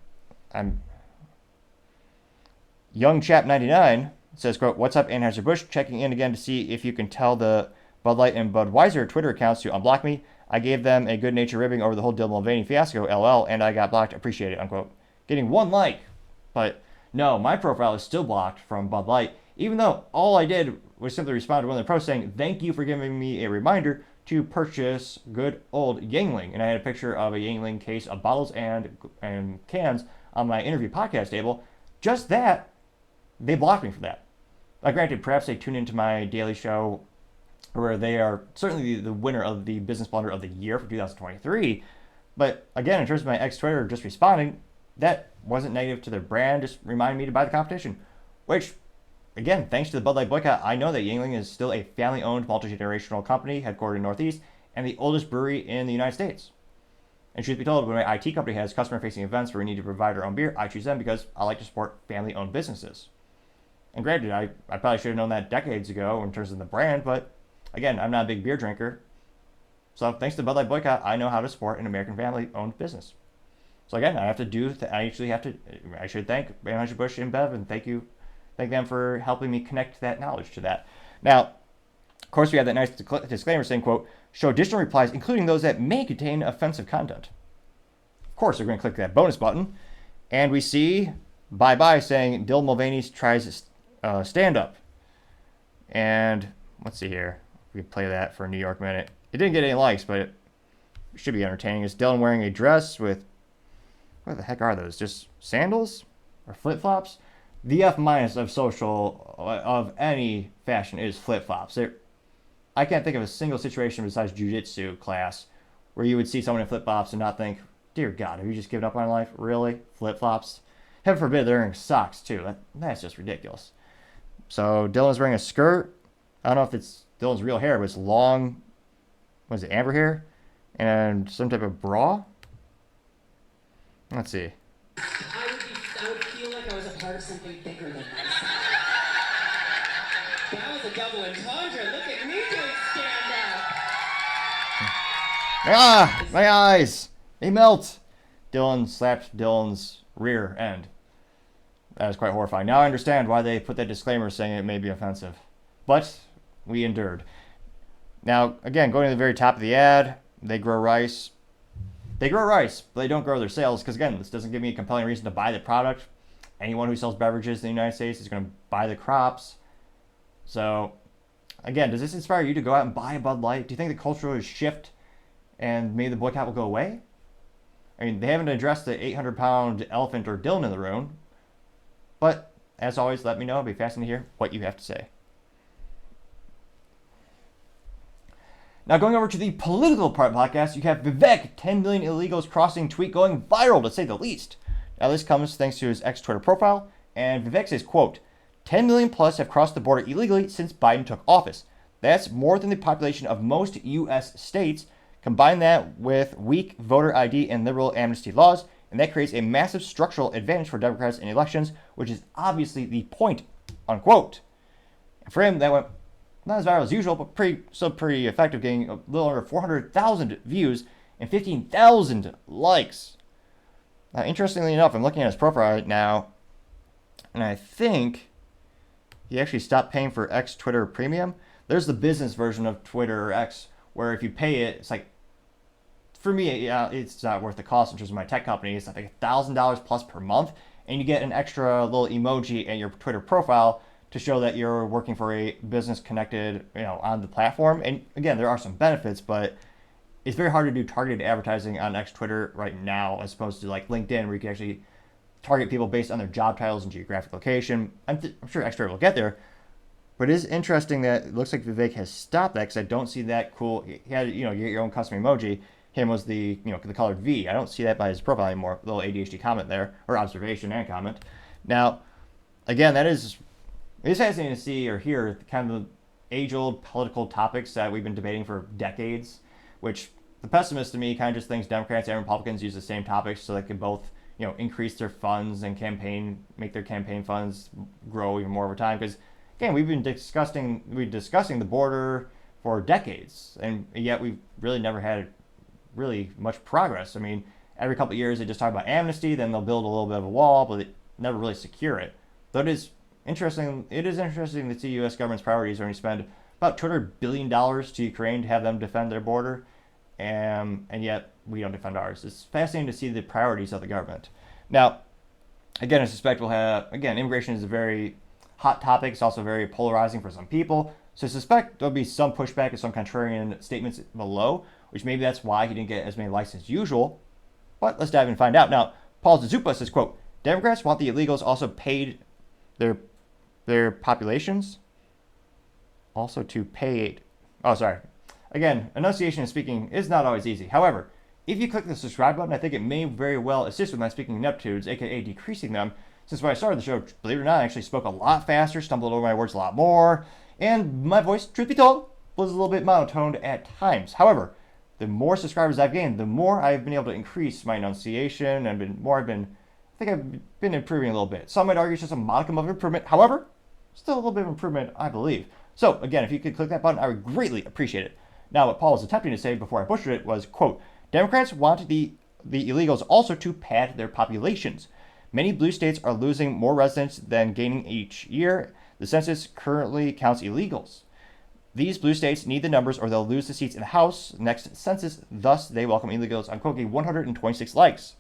Young Chap 99 says, quote, "What's up, Anheuser-Busch? Checking in again to see if you can tell the Bud Light and Budweiser Twitter accounts to unblock me. I gave them a good-natured ribbing over the whole Dylan Mulvaney fiasco, LL, and I got blocked. Appreciate it," unquote. Getting 1 like. But no, my profile is still blocked from Bud Light, even though all I did was simply respond to one of the posts saying, "Thank you for giving me a reminder to purchase good old Yingling." And I had a picture of a Yingling case of bottles and cans on my interview podcast table. Just that, they blocked me for that. Granted, perhaps they tune into my daily show where they are certainly the winner of the Business Blunder of the Year for 2023. But again, in terms of my ex-Twitter just responding, that wasn't negative to their brand, just reminded me to buy the competition. Which, again, thanks to the Bud Light boycott, I know that Yingling is still a family-owned, multi-generational company headquartered in the Northeast and the oldest brewery in the United States. And truth be told, when my IT company has customer-facing events where we need to provide our own beer, I choose them because I like to support family-owned businesses. And granted, I probably should have known that decades ago in terms of the brand, but again, I'm not a big beer drinker. So thanks to the Bud Light boycott, I know how to support an American family-owned business. So again, I should thank Anheuser-Busch InBev and thank them for helping me connect that knowledge to that. Now, of course, we have that nice disclaimer saying, quote, "Show additional replies, including those that may contain offensive content." Of course, we're going to click that bonus button, and we see bye-bye saying Dylan Mulvaney tries stand-up. And let's see here. We can play that for a New York minute. It didn't get any likes, but it should be entertaining. Is Dylan wearing a dress with, what the heck are those? Just sandals or flip-flops? The F- of any fashion is flip-flops. I can't think of a single situation besides jiu-jitsu class where you would see someone in flip-flops and not think, dear God, have you just given up on life? Really? Flip-flops? Heaven forbid they're wearing socks, too. That's just ridiculous. So Dylan's wearing a skirt. I don't know if it's Dylan's real hair, but it's long, what is it, amber hair? And some type of bra? Let's see. I would feel like I was a part of something bigger than myself. That was a double entendre. Look at me doing stand-up. My eyes! They melt! Dylan slapped Dylan's rear end. That was quite horrifying. Now I understand why they put that disclaimer saying it may be offensive. But we endured. Now, again, going to the very top of the ad, they grow rice. They grow rice, but they don't grow their sales because, again, this doesn't give me a compelling reason to buy the product. Anyone who sells beverages in the United States is going to buy the crops. So, again, does this inspire you to go out and buy a Bud Light? Do you think the culture will shift and maybe the boycott will go away? I mean, they haven't addressed the 800-pound elephant or Dylan in the room. But, as always, let me know. I'll be fascinated to hear what you have to say. Now, going over to the political part of the podcast, you have Vivek, 10 million illegals crossing tweet going viral, to say the least. Now, this comes thanks to his ex-Twitter profile, and Vivek says, quote, 10 million plus have crossed the border illegally since Biden took office. That's more than the population of most U.S. states. Combine that with weak voter ID and liberal amnesty laws, and that creates a massive structural advantage for Democrats in elections, which is obviously the point, unquote. And for him, that went not as viral as usual, but pretty effective, getting a little under 400,000 views and 15,000 likes. Now, interestingly enough, I'm looking at his profile right now, and I think he actually stopped paying for X Twitter Premium. There's the business version of Twitter or X, where if you pay it, it's like, for me, it's not worth the cost in terms of my tech company. It's like $1,000 plus per month, and you get an extra little emoji in your Twitter profile to show that you're working for a business connected, on the platform. And again, there are some benefits, but it's very hard to do targeted advertising on X Twitter right now, as opposed to like LinkedIn, where you can actually target people based on their job titles and geographic location. I'm sure X Twitter will get there, but it is interesting that it looks like Vivek has stopped that, because I don't see that cool. He had, you get your own custom emoji. Him was the, the colored V. I don't see that by his profile anymore. A little ADHD comment there, or observation and comment. Now, again, it's fascinating to see or hear kind of the age-old political topics that we've been debating for decades, which the pessimist to me kind of just thinks Democrats and Republicans use the same topics so they can both, increase their funds and make their campaign funds grow even more over time. Because again, we've been discussing the border for decades, and yet we've really never had really much progress. I mean, every couple of years they just talk about amnesty, then they'll build a little bit of a wall, but they never really secure it. Though it is interesting to see U.S. government's priorities when you spend about $200 billion to Ukraine to have them defend their border, and yet we don't defend ours. It's fascinating to see the priorities of the government. Now, again, I suspect immigration is a very hot topic. It's also very polarizing for some people. So I suspect there'll be some pushback and some contrarian statements below, which maybe that's why he didn't get as many likes as usual. But let's dive in and find out. Now, Paul Zazupa says, quote, Democrats want the illegals also paid their populations also to pay. Oh, sorry. Again, enunciation and speaking is not always easy. However, if you click the subscribe button, I think it may very well assist with my speaking ineptitudes, aka decreasing them. Since when I started the show, believe it or not, I actually spoke a lot faster, stumbled over my words a lot more, and my voice, truth be told, was a little bit monotoned at times. However, the more subscribers I've gained, the more I've been able to increase my enunciation, and I think I've been improving a little bit. Some might argue it's just a modicum of improvement. However, still a little bit of improvement, I believe. So again, if you could click that button, I would greatly appreciate it. Now, what Paul was attempting to say before I butchered it was, quote, Democrats want the illegals also to pad their populations. Many blue states are losing more residents than gaining each year. The census currently counts illegals. These blue states need the numbers or they'll lose the seats in the House next census. Thus, they welcome illegals. Unquote, 126 likes.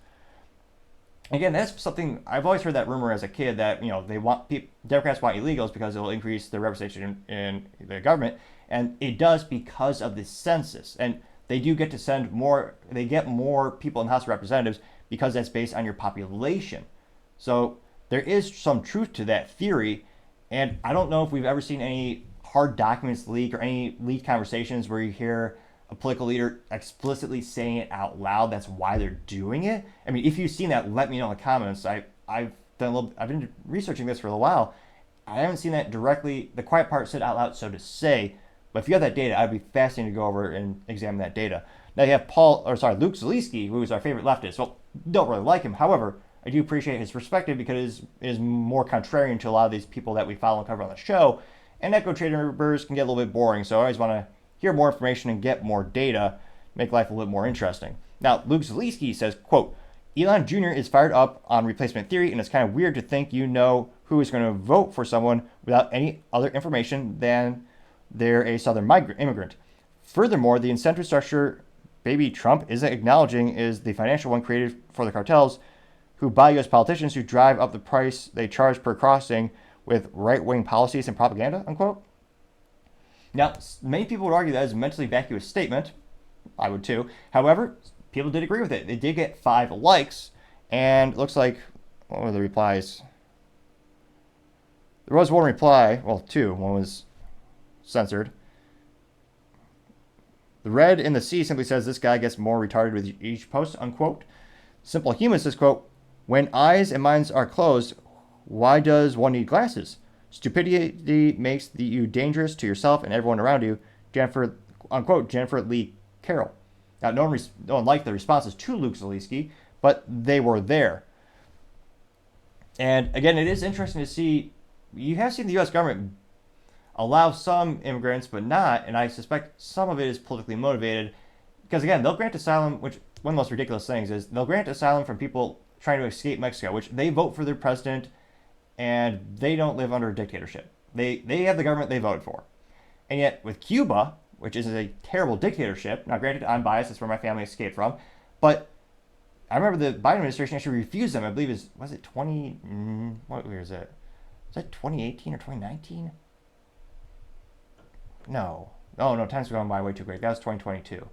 Again, that's something I've always heard that rumor as a kid that Democrats want illegals because it will increase their representation in the government, and it does because of the census. And they do get to send more. They get more people in the House of Representatives because that's based on your population. So there is some truth to that theory, and I don't know if we've ever seen any hard documents leak or any leaked conversations where you hear a political leader explicitly saying it out loud. That's why they're doing it. I mean, if you've seen that, let me know in the comments. I've been researching this for a while. I haven't seen that directly, the quiet part said out loud, so to say. But if you have that data, I'd be fascinated to go over and examine that data. Now you have Luke Zaleski, who is our favorite leftist. Well, don't really like him. However, I do appreciate his perspective because it is more contrarian to a lot of these people that we follow and cover on the show. And echo chambers can get a little bit boring, so I always want to hear more information and get more data, make life a little bit more interesting. Now, Luke Zaleski says, quote, Elon Jr. is fired up on replacement theory, and it's kind of weird to think who is going to vote for someone without any other information than they're a Southern immigrant. Furthermore, the incentive structure baby Trump isn't acknowledging is the financial one created for the cartels who buy U.S. politicians who drive up the price they charge per crossing with right-wing policies and propaganda, unquote. Now, many people would argue that is a mentally vacuous statement. I would too. However, people did agree with it. They did get 5 likes, and it looks like, what were the replies? There was one reply, well, 2. One was censored. The red in the C simply says this guy gets more retarded with each post, unquote. Simple Human says, quote, when eyes and minds are closed, why does one need glasses? Stupidity makes you dangerous to yourself and everyone around you. Jennifer, unquote, Jennifer Lee Carroll. Now, no one liked the responses to Luke Zaleski, but they were there. And again, it is interesting to see, you have seen the U.S. government allow some immigrants, but not, and I suspect some of it is politically motivated, because again, they'll grant asylum, which one of the most ridiculous things is they'll grant asylum from people trying to escape Mexico, which they vote for their president, and they don't live under a dictatorship. They have the government they voted for. And yet with Cuba, which is a terrible dictatorship. Now, granted, I'm biased. That's where my family escaped from. But I remember the Biden administration actually refused them. I believe was it 20, what year is it? Was that 2018 or 2019? No. Oh, no, time's going by way too quick. That was 2022.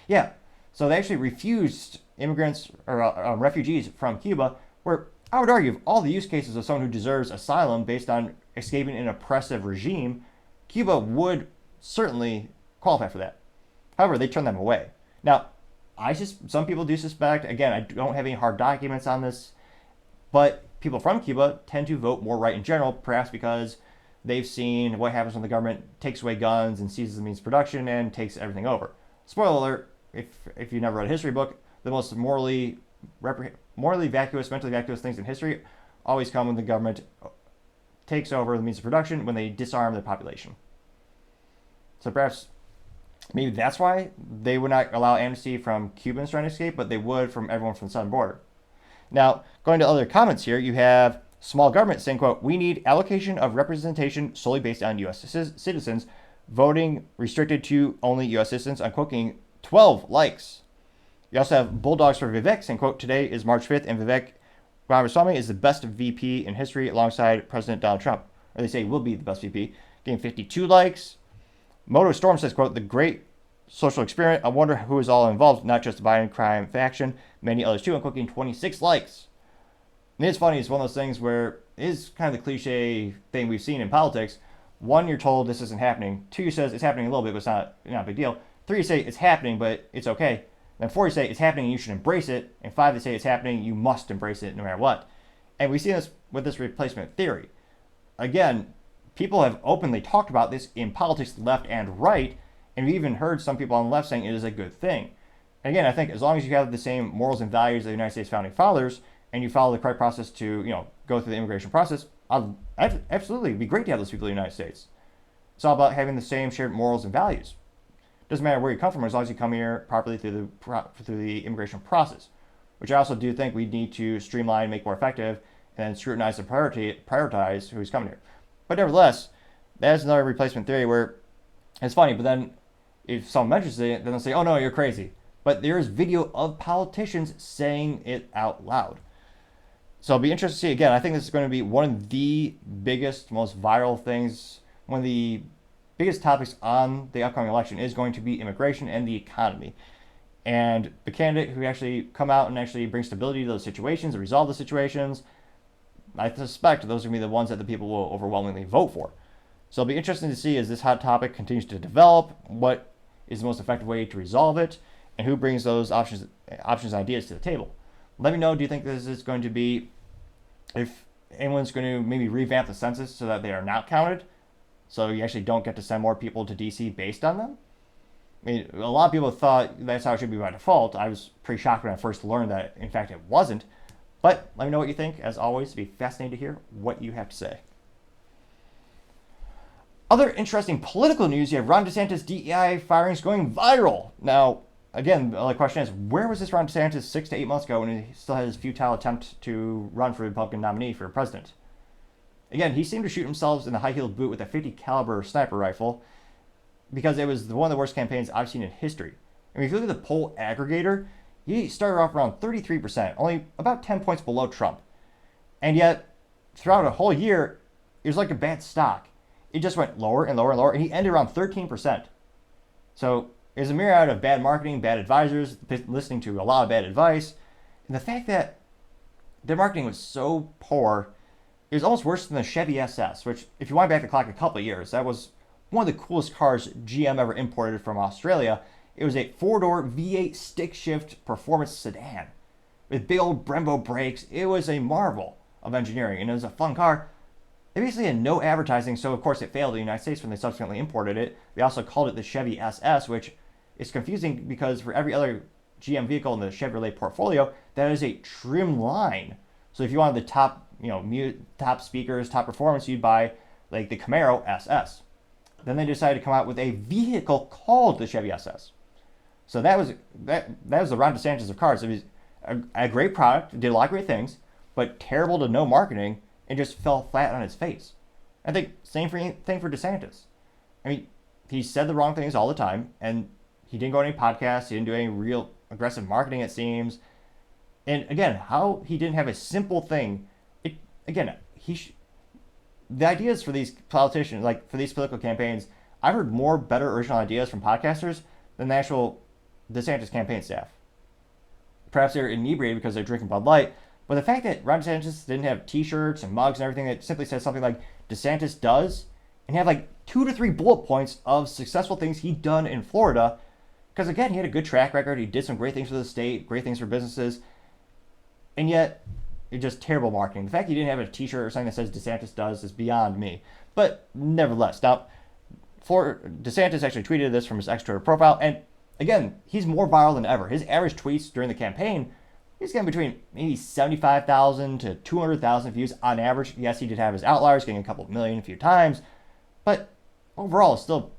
Yeah. So they actually refused immigrants or refugees from Cuba, where I would argue of all the use cases of someone who deserves asylum based on escaping an oppressive regime, Cuba would certainly qualify for that. However, they turned them away. Now, some people do suspect, again, I don't have any hard documents on this, but people from Cuba tend to vote more right in general, perhaps because they've seen what happens when the government takes away guns and seizes the means of production and takes everything over. Spoiler alert, if you never read a history book, the most morally vacuous, mentally vacuous things in history always come when the government takes over the means of production, when they disarm the population. So perhaps maybe that's why they would not allow amnesty from Cubans trying to escape, but they would from everyone from the southern border. Now, going to other comments here, you have small government saying, quote, "We need allocation of representation solely based on U.S. citizens, voting restricted to only U.S. citizens," unquote, getting 12 likes. You also have Bulldogs for Vivek saying, quote, "Today is March 5th, and Vivek Ramaswamy is the best VP in history alongside President Donald Trump." Or they say will be the best VP, getting 52 likes. Moto Storm says, quote, "The great social experiment. I wonder who is all involved, not just the Biden crime faction, many others too," unquote, getting 26 likes. And it's funny, it's one of those things where it is kind of the cliche thing we've seen in politics. One, you're told this isn't happening. Two, you says it's happening a little bit, but it's not a big deal. Three, you say it's happening, but it's okay. Then four, you say it's happening and you should embrace it. And five, they say it's happening, you must embrace it no matter what. And we see this with this replacement theory. Again, people have openly talked about this in politics, left and right, and we've even heard some people on the left saying it is a good thing. And again, I think as long as you have the same morals and values of the United States founding fathers, and you follow the correct process to, go through the immigration process, absolutely, it'd be great to have those people in the United States. It's all about having the same shared morals and values. Doesn't matter where you come from, as long as you come here properly through the immigration process, which I also do think we need to streamline, make more effective, and scrutinize and prioritize who's coming here. But nevertheless, that's another replacement theory where it's funny, but then if someone mentions it, then they'll say, "Oh no, you're crazy." But there is video of politicians saying it out loud. So it'll be interesting to see. Again, I think this is going to be one of the biggest, most viral things. One of the biggest topics on the upcoming election is going to be immigration and the economy. And the candidate who actually come out and actually bring stability to those situations and resolve the situations, I suspect those are going to be the ones that the people will overwhelmingly vote for. So it'll be interesting to see as this hot topic continues to develop, what is the most effective way to resolve it, and who brings those options and ideas to the table. Let me know, do you think this is going to be, if anyone's going to maybe revamp the census so that they are not counted, so you actually don't get to send more people to D.C. based on them? I mean, a lot of people thought that's how it should be by default. I was pretty shocked when I first learned that, in fact, it wasn't. But let me know what you think. As always, it'd be fascinating to hear what you have to say. Other interesting political news, you have Ron DeSantis DEI firings going viral. Now, again, the question is, where was this Ron DeSantis 6 to 8 months ago when he still had his futile attempt to run for the Republican nominee for president? Again, he seemed to shoot himself in the high-heeled boot with a .50 caliber sniper rifle because it was one of the worst campaigns I've seen in history. I mean, if you look at the poll aggregator, he started off around 33%, only about 10 points below Trump. And yet, throughout a whole year, it was like a bad stock. It just went lower and lower and lower, and he ended around 13%. So it was a myriad of bad marketing, bad advisors, listening to a lot of bad advice. And the fact that their marketing was so poor, it was almost worse than the Chevy SS, which, if you wind back the clock a couple of years, that was one of the coolest cars GM ever imported from Australia. It was a 4-door V8 stick shift performance sedan with big old Brembo brakes. It was a marvel of engineering, and it was a fun car. They basically had no advertising, so of course it failed in the United States when they subsequently imported it. They also called it the Chevy SS, which is confusing because for every other GM vehicle in the Chevrolet portfolio, that is a trim line. So if you wanted the top, top speakers, top performance, you'd buy like the Camaro SS. Then they decided to come out with a vehicle called the Chevy SS. So that was the Ron DeSantis of cars. It was a great product, did a lot of great things, but terrible to no marketing, and just fell flat on its face. I think same thing for DeSantis. I mean, he said the wrong things all the time, and he didn't go on any podcasts. He didn't do any real aggressive marketing, it seems. And again, how he didn't have a simple thing. The ideas for these politicians, like for these political campaigns, I've heard more better original ideas from podcasters than the actual DeSantis campaign staff. Perhaps they're inebriated because they're drinking Bud Light, but the fact that Ron DeSantis didn't have T-shirts and mugs and everything that simply says something like DeSantis does, and have like 2 to 3 bullet points of successful things he'd done in Florida, because again, he had a good track record. He did some great things for the state, great things for businesses, and yet it's just terrible marketing. The fact he didn't have a T-shirt or something that says DeSantis does is beyond me. But nevertheless, now, DeSantis actually tweeted this from his X Twitter profile, and again, he's more viral than ever. His average tweets during the campaign, he's getting between maybe 75,000 to 200,000 views on average. Yes, he did have his outliers, getting a couple million a few times, but overall, it's still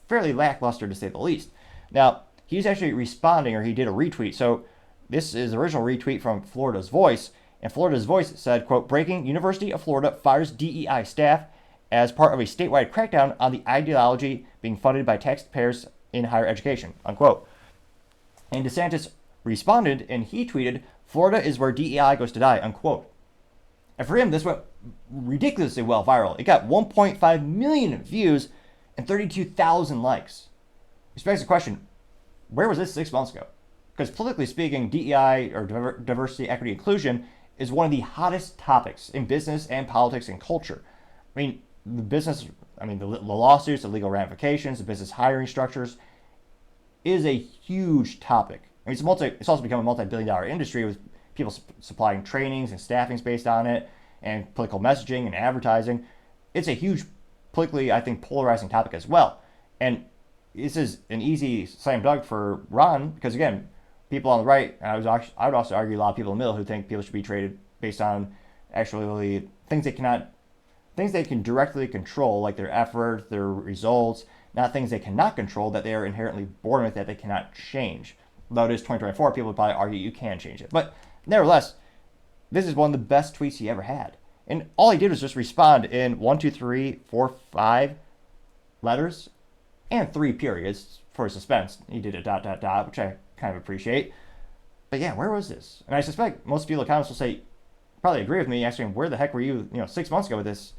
fairly lackluster to say the least. Now, he's actually responding, or he did a retweet. So this is the original retweet from Florida's Voice, and Florida's Voice said, quote, "Breaking: University of Florida fires DEI staff as part of a statewide crackdown on the ideology being funded by taxpayers in higher education," unquote. And DeSantis responded, and he tweeted, "Florida is where DEI goes to die," unquote. And for him, this went ridiculously well viral. It got 1.5 million views and 32,000 likes. Which begs the question, where was this 6 months ago? Because politically speaking, DEI, or diversity, equity, inclusion, is one of the hottest topics in business and politics and culture. I mean, the lawsuits, the legal ramifications, the business hiring structures is a huge topic. I mean, it's also become a multi-billion-dollar industry with people supplying trainings and staffings based on it, and political messaging and advertising. It's a huge, politically, I think, polarizing topic as well. And this is an easy slam dunk for Ron, because again, people on the right, I would also argue a lot of people in the middle who think people should be traded based on actually things they can directly control, like their effort, their results, not things they cannot control that they are inherently born with that they cannot change. Though it is 2024, people would probably argue you can change it. But nevertheless, this is one of the best tweets he ever had. And all he did was just respond in 1, 2, 3, 4, 5 letters and 3 periods for suspense. He did a ... which I kind of appreciate. But yeah, where was this? And I suspect most people in the comments will say, probably agree with me, asking, where the heck were you, 6 months ago with this?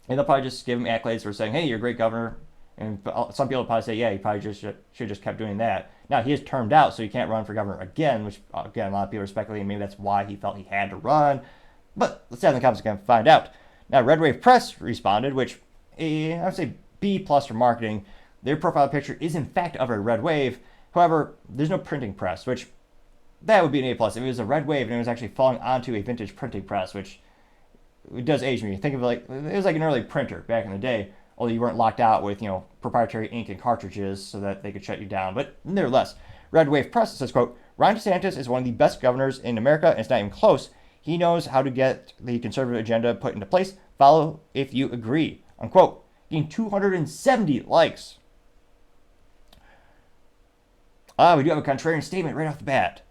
And they'll probably just give him accolades for saying, hey, you're a great governor. And some people will probably say, yeah, you probably just should just kept doing that. Now, he is termed out, so he can't run for governor again, which, again, a lot of people are speculating maybe that's why he felt he had to run. But let's have in the comments again find out. Now, Red Wave Press responded, which I would say B+ for marketing. Their profile picture is, in fact, of a red wave. However, there's no printing press, which that would be an A+. If it was a red wave and it was actually falling onto a vintage printing press, which it does age me. Think of it was like an early printer back in the day, although you weren't locked out with, proprietary ink and cartridges so that they could shut you down. But nevertheless, Red Wave Press says, quote, "Ron DeSantis is one of the best governors in America, and it's not even close. He knows how to get the conservative agenda put into place. Follow if you agree," unquote. Getting 270 likes. We do have a contrarian statement right off the bat.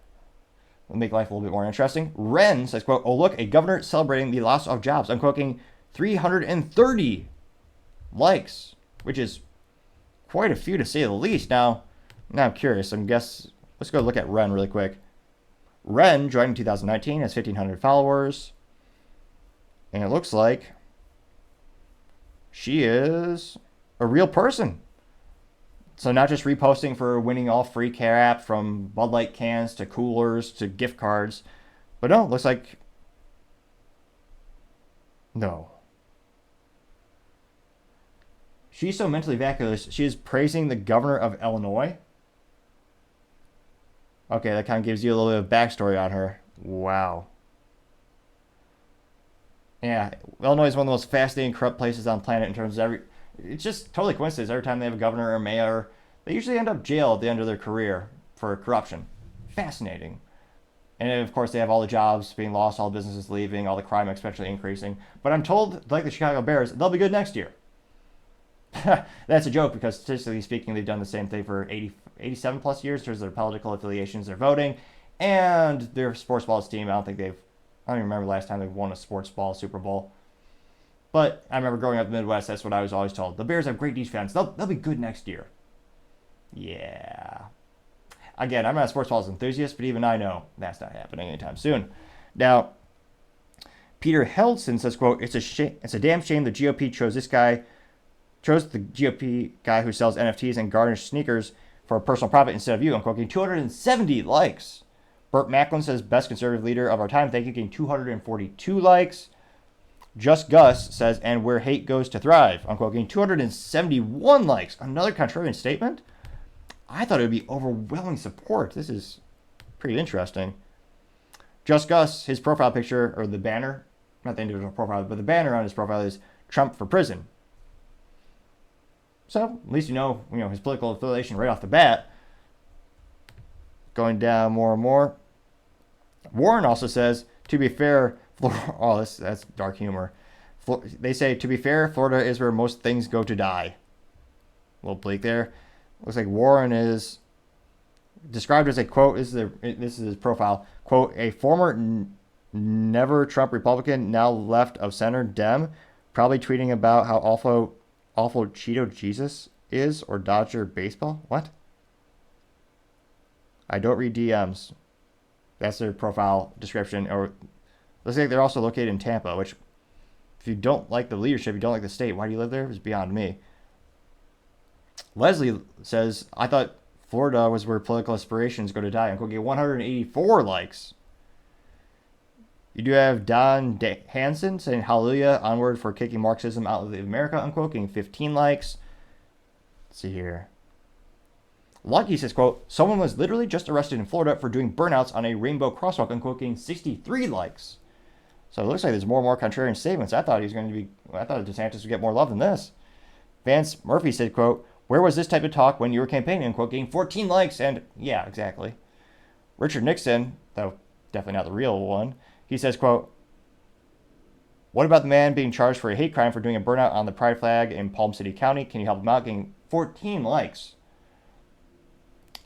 We'll make life a little bit more interesting. Ren says, quote, "Oh, look, a governor celebrating the loss of jobs." I'm quoting 330 likes, which is quite a few to say the least. Now I'm curious. Let's go look at Ren really quick. Ren joined in 2019, has 1,500 followers. And it looks like she is a real person. So not just reposting for winning all free care app, from Bud Light cans to coolers to gift cards. But no, it looks like... No. She's so mentally vacuous, she is praising the governor of Illinois. Okay, that kind of gives you a little bit of backstory on her. Wow. Yeah, Illinois is one of the most fascinating, corrupt places on the planet in terms of it's just totally coincidence. Every time they have a governor or a mayor, they usually end up jailed at the end of their career for corruption. Fascinating. And of course, they have all the jobs being lost, all the businesses leaving, all the crime especially increasing. But I'm told, like the Chicago Bears, they'll be good next year. That's a joke, because statistically speaking, they've done the same thing for 87 plus years in terms of their political affiliations, their voting, and their sports balls team. I don't even remember the last time they won a sports ball Super Bowl. But I remember growing up in the Midwest, that's what I was always told. The Bears have great defense. They'll be good next year. Yeah. Again, I'm not a sports politics enthusiast, but even I know that's not happening anytime soon. Now, Peter Heldson says, quote, it's a damn shame the GOP chose the GOP guy who sells NFTs and garnished sneakers for a personal profit instead of you. I'm quoting 270 likes. Burt Macklin says, best conservative leader of our time. Thank you, getting 242 likes. Just Gus says, and where hate goes to thrive. I'm quoting 271 likes. Another contrarian statement? I thought it would be overwhelming support. This is pretty interesting. Just Gus, his profile picture, or the banner, not the individual profile, but the banner on his profile is Trump for prison. So at least you know his political affiliation right off the bat. Going down more and more. Warren also says, to be fair, that's dark humor. They say, to be fair, Florida is where most things go to die. A little bleak there. Looks like Warren is described as a, quote, this is his profile, quote, a former never Trump Republican, now left of center Dem, probably tweeting about how awful Cheeto Jesus is, or Dodger baseball. What? I don't read DMs. That's their profile description. Or looks like they're also located in Tampa, which, if you don't like the leadership, you don't like the state, why do you live there? It's beyond me. Leslie says, I thought Florida was where political aspirations go to die. I'm going to get 184 likes. You do have Don Hansen saying, hallelujah, onward for kicking Marxism out of America, unquote, getting 15 likes. Let's see here. Lucky says, quote, someone was literally just arrested in Florida for doing burnouts on a rainbow crosswalk, unquote, getting 63 likes. So it looks like there's more and more contrarian statements. I thought DeSantis would get more love than this. Vance Murphy said, quote, where was this type of talk when you were campaigning, unquote, getting 14 likes? And yeah, exactly. Richard Nixon, though definitely not the real one, he says, quote, what about the man being charged for a hate crime for doing a burnout on the pride flag in Palm City County? Can you help him out? Getting 14 likes.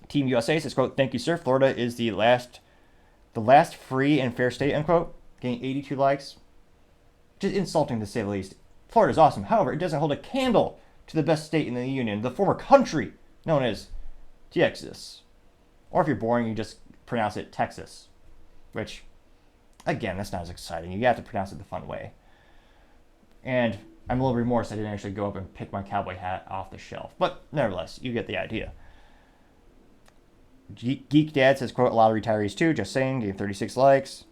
Team USA says, quote, thank you, sir. Florida is the last free and fair state, unquote, getting 82 likes. Just insulting to say the least. Florida's awesome. However, it doesn't hold a candle to the best state in the union, the former country known as Texas. Or if you're boring, you just pronounce it Texas, which, again, that's not as exciting. You have to pronounce it the fun way. And I'm a little remorse I didn't actually go up and pick my cowboy hat off the shelf. But nevertheless, you get the idea. Geek Dad says, quote, a lot of retirees too, just saying, getting 36 likes.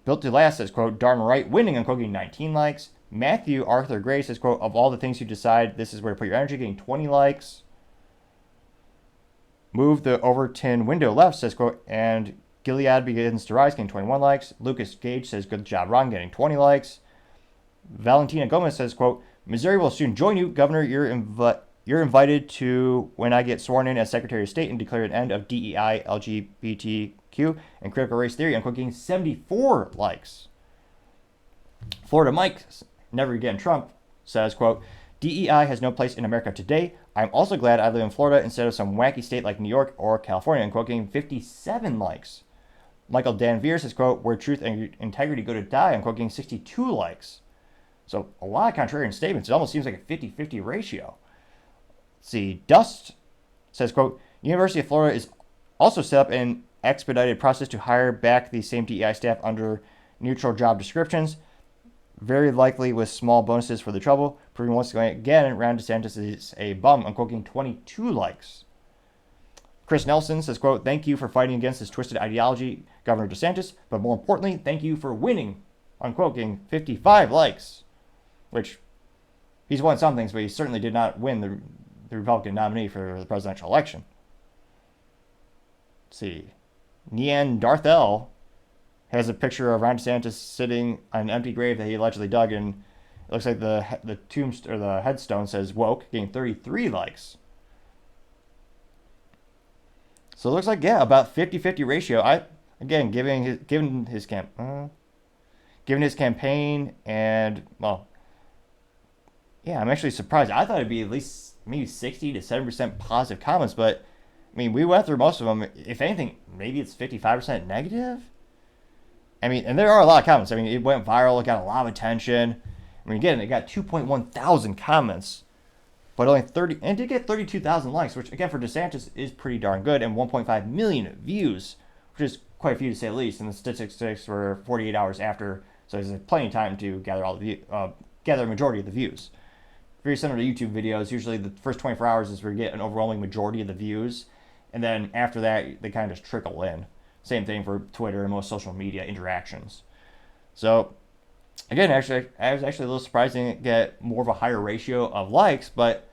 Built to Last says, quote, darn right, winning, unquote, getting 19 likes. Matthew Arthur Gray says, quote, of all the things you decide, this is where to put your energy, getting 20 likes. Move the Overton window left says, quote, and Gilead begins to rise, getting 21 likes. Lucas Gage says, good job, Ron, getting 20 likes. Valentina Gomez says, quote, Missouri will soon join you, Governor. You're invited to when I get sworn in as Secretary of State and declare an end of DEI, LGBTQ, and critical race theory. I'm getting 74 likes. Florida Mike, never again Trump, says, quote, DEI has no place in America today. I'm also glad I live in Florida instead of some wacky state like New York or California, and quote, getting 57 likes. Michael Danvier says, quote, where truth and integrity go to die, unquote, getting 62 likes. So a lot of contrarian statements. It almost seems like a 50-50 ratio. Let's see, Dust says, quote, University of Florida is also set up an expedited process to hire back the same DEI staff under neutral job descriptions, very likely with small bonuses for the trouble, proving once again Ron DeSantis is a bum, unquote, getting 22 likes. Chris Nelson says, quote, thank you for fighting against this twisted ideology, Governor DeSantis, but more importantly, thank you for winning, unquote, getting 55 likes, which he's won some things, but he certainly did not win the Republican nominee for the presidential election. Let's see. Nian Darthel has a picture of Ron DeSantis sitting on an empty grave that he allegedly dug, and it looks like the tombstone or the headstone says woke, getting 33 likes. So it looks like, yeah, about 50-50 ratio. Given his campaign, and well, yeah, I'm actually surprised. I thought it'd be at least maybe 60 to 70% positive comments, but I mean, we went through most of them. If anything, maybe it's 55% negative. I mean, and there are a lot of comments. I mean, it went viral. It got a lot of attention. I mean, again, it got 2.1 thousand comments, but only 30, and it did get 32,000 likes, which again for DeSantis is pretty darn good, and 1.5 million views, which is quite a few to say the least. And the statistics were 48 hours after, so there's plenty of time to gather gather a majority of the views. Very similar to YouTube videos. Usually, the first 24 hours is where you get an overwhelming majority of the views, and then after that, they kind of just trickle in. Same thing for Twitter and most social media interactions. So, again, actually, I was actually a little surprised to get more of a higher ratio of likes, but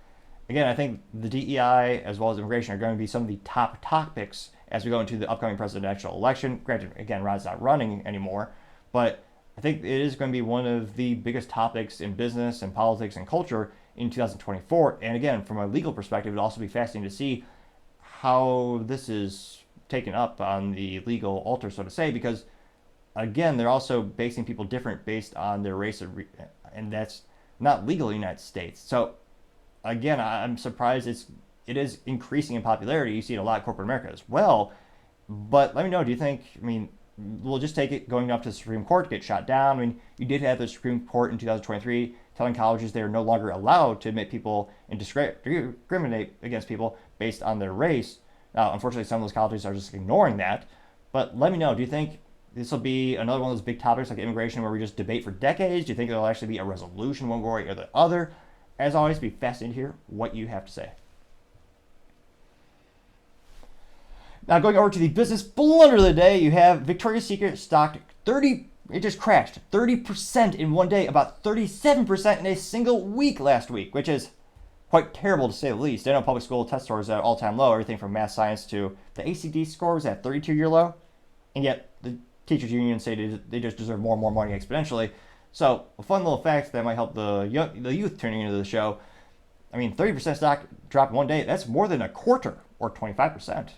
again, I think the DEI as well as immigration are going to be some of the top topics as we go into the upcoming presidential election. Granted, again, Rod's not running anymore, but I think it is going to be one of the biggest topics in business and politics and culture in 2024. And again, from a legal perspective, it'll also be fascinating to see how this is taken up on the legal altar, so to say, because again, they're also basing people different based on their race, and that's not legal in the United States. So again, I'm surprised it is increasing in popularity. You see it a lot in corporate America as well. But let me know, do you think, I mean, we'll just take it going up to the Supreme Court to get shot down. I mean, you did have the Supreme Court in 2023 telling colleges they are no longer allowed to admit people and discriminate against people based on their race. Now, unfortunately, some of those colleges are just ignoring that. But let me know, do you think this will be another one of those big topics like immigration where we just debate for decades? Do you think there'll actually be a resolution one way or the other? As always, be fascinated to hear what you have to say. Now, going over to the business blunder of the day, you have Victoria's Secret stock it just crashed 30% in one day, about 37% in a single week last week, which is quite terrible to say the least. I know public school test scores are at all-time low, everything from math science to the ACT score was at 32-year low, and yet the teachers union say they just deserve more and more money exponentially. So a fun little fact that might help the youth tuning into the show. I mean, 30% stock drop in one day, that's more than a quarter, or 25%.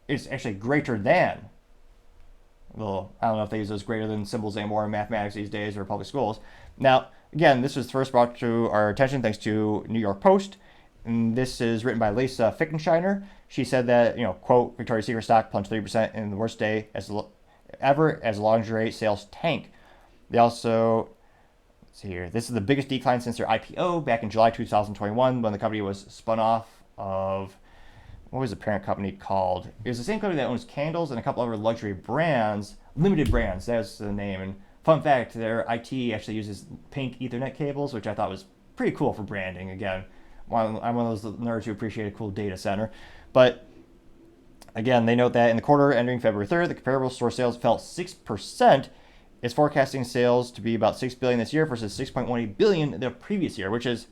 It's actually greater than. Well, I don't know if they use those greater than symbols anymore in mathematics these days or public schools. Now, again, this was first brought to our attention thanks to New York Post. And this is written by Lisa Fickenshiner. She said that, quote, Victoria's Secret stock plunged 30% in the worst day ever as lingerie sales tank. They also, let's see here, this is the biggest decline since their IPO back in July 2021 when the company was spun off of, what was the parent company called? It was the same company that owns candles and a couple other luxury brands, limited brands, that's the name. And fun fact, their IT actually uses pink Ethernet cables, which I thought was pretty cool for branding. Again, I'm one of those nerds who appreciate a cool data center. But again, they note that in the quarter ending February 3rd, the comparable store sales fell 6%. It's forecasting sales to be about $6 billion this year versus $6.18 billion the previous year, which is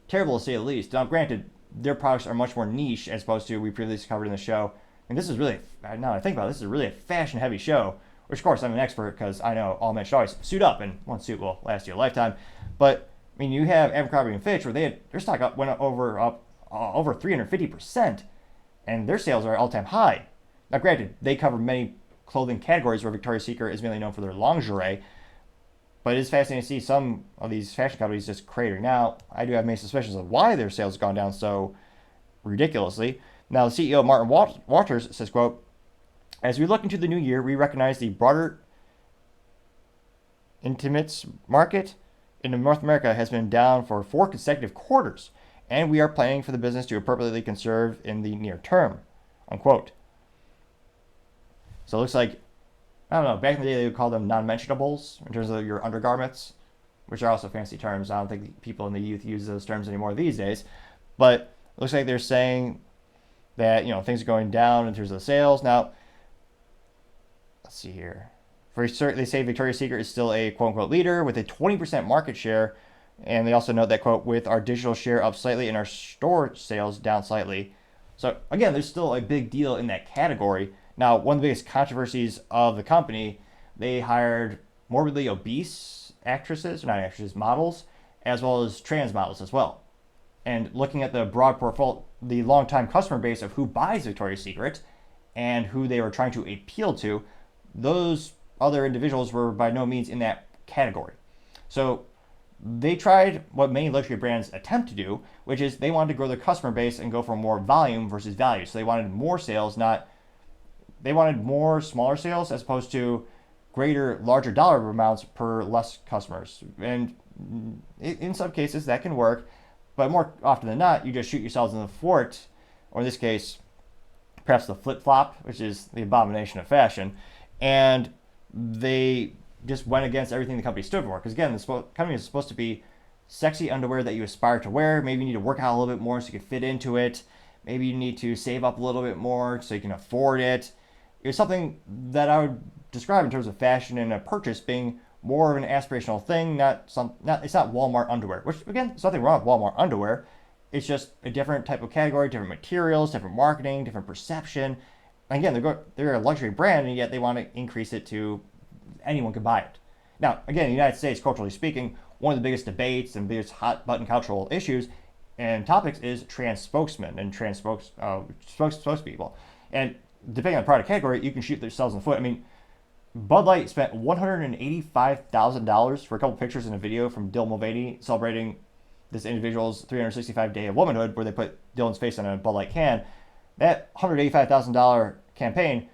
terrible to say the least. Now, granted, their products are much more niche as opposed to we previously covered in the show. And this is really, now that I think about it, this is really a fashion-heavy show, which, of course, I'm an expert because I know all men should always suit up, and one suit will last you a lifetime. But, I mean, you have Abercrombie Fitch where their stock went up over 350%, and their sales are all-time high. Now, granted, they cover many clothing categories where Victoria's Secret is mainly known for their lingerie, but it is fascinating to see some of these fashion companies just cratering. Now, I do have many suspicions of why their sales have gone down so ridiculously. Now, the CEO, Martin Walters, says, quote, as we look into the new year, we recognize the broader intimates market in North America has been down for 4 consecutive quarters, and we are planning for the business to appropriately conserve in the near term, unquote. So it looks like, I don't know, back in the day they would call them non-mentionables in terms of your undergarments, which are also fancy terms. I don't think people in the youth use those terms anymore these days. But it looks like they're saying that, things are going down in terms of the sales. Now, let's see here. For certain, they say Victoria's Secret is still a quote-unquote leader with a 20% market share. And they also note that, quote, with our digital share up slightly and our store sales down slightly. So, again, there's still a big deal in that category. Now, one of the biggest controversies of the company, they hired morbidly obese models, as well as trans models as well. And looking at the broad portfolio, the long-time customer base of who buys Victoria's Secret and who they were trying to appeal to, those other individuals were by no means in that category. So they tried what many luxury brands attempt to do, which is they wanted to grow their customer base and go for more volume versus value. So they wanted more sales, they wanted more smaller sales as opposed to larger dollar amounts per less customers. And in some cases that can work, but more often than not, you just shoot yourselves in the foot, or in this case, perhaps the flip-flop, which is the abomination of fashion, and they just went against everything the company stood for. Because again, the company is supposed to be sexy underwear that you aspire to wear. Maybe you need to work out a little bit more so you can fit into it. Maybe you need to save up a little bit more so you can afford it. It's something that I would describe in terms of fashion and a purchase being more of an aspirational thing. It's not Walmart underwear, which again, there's nothing wrong with Walmart underwear. It's just a different type of category, different materials, different marketing, different perception. And again, they're a luxury brand, and yet they want to increase it to anyone can buy it. Now, again, in the United States, culturally speaking, one of the biggest debates and biggest hot button cultural issues and topics is trans spokesmen and trans spokespeople. And depending on the product category, you can shoot themselves in the foot. I mean, Bud Light spent $185,000 for a couple pictures and a video from Dylan Mulvaney celebrating this individual's 365 day of womanhood, where they put Dylan's face on a Bud Light can. That $185,000 campaign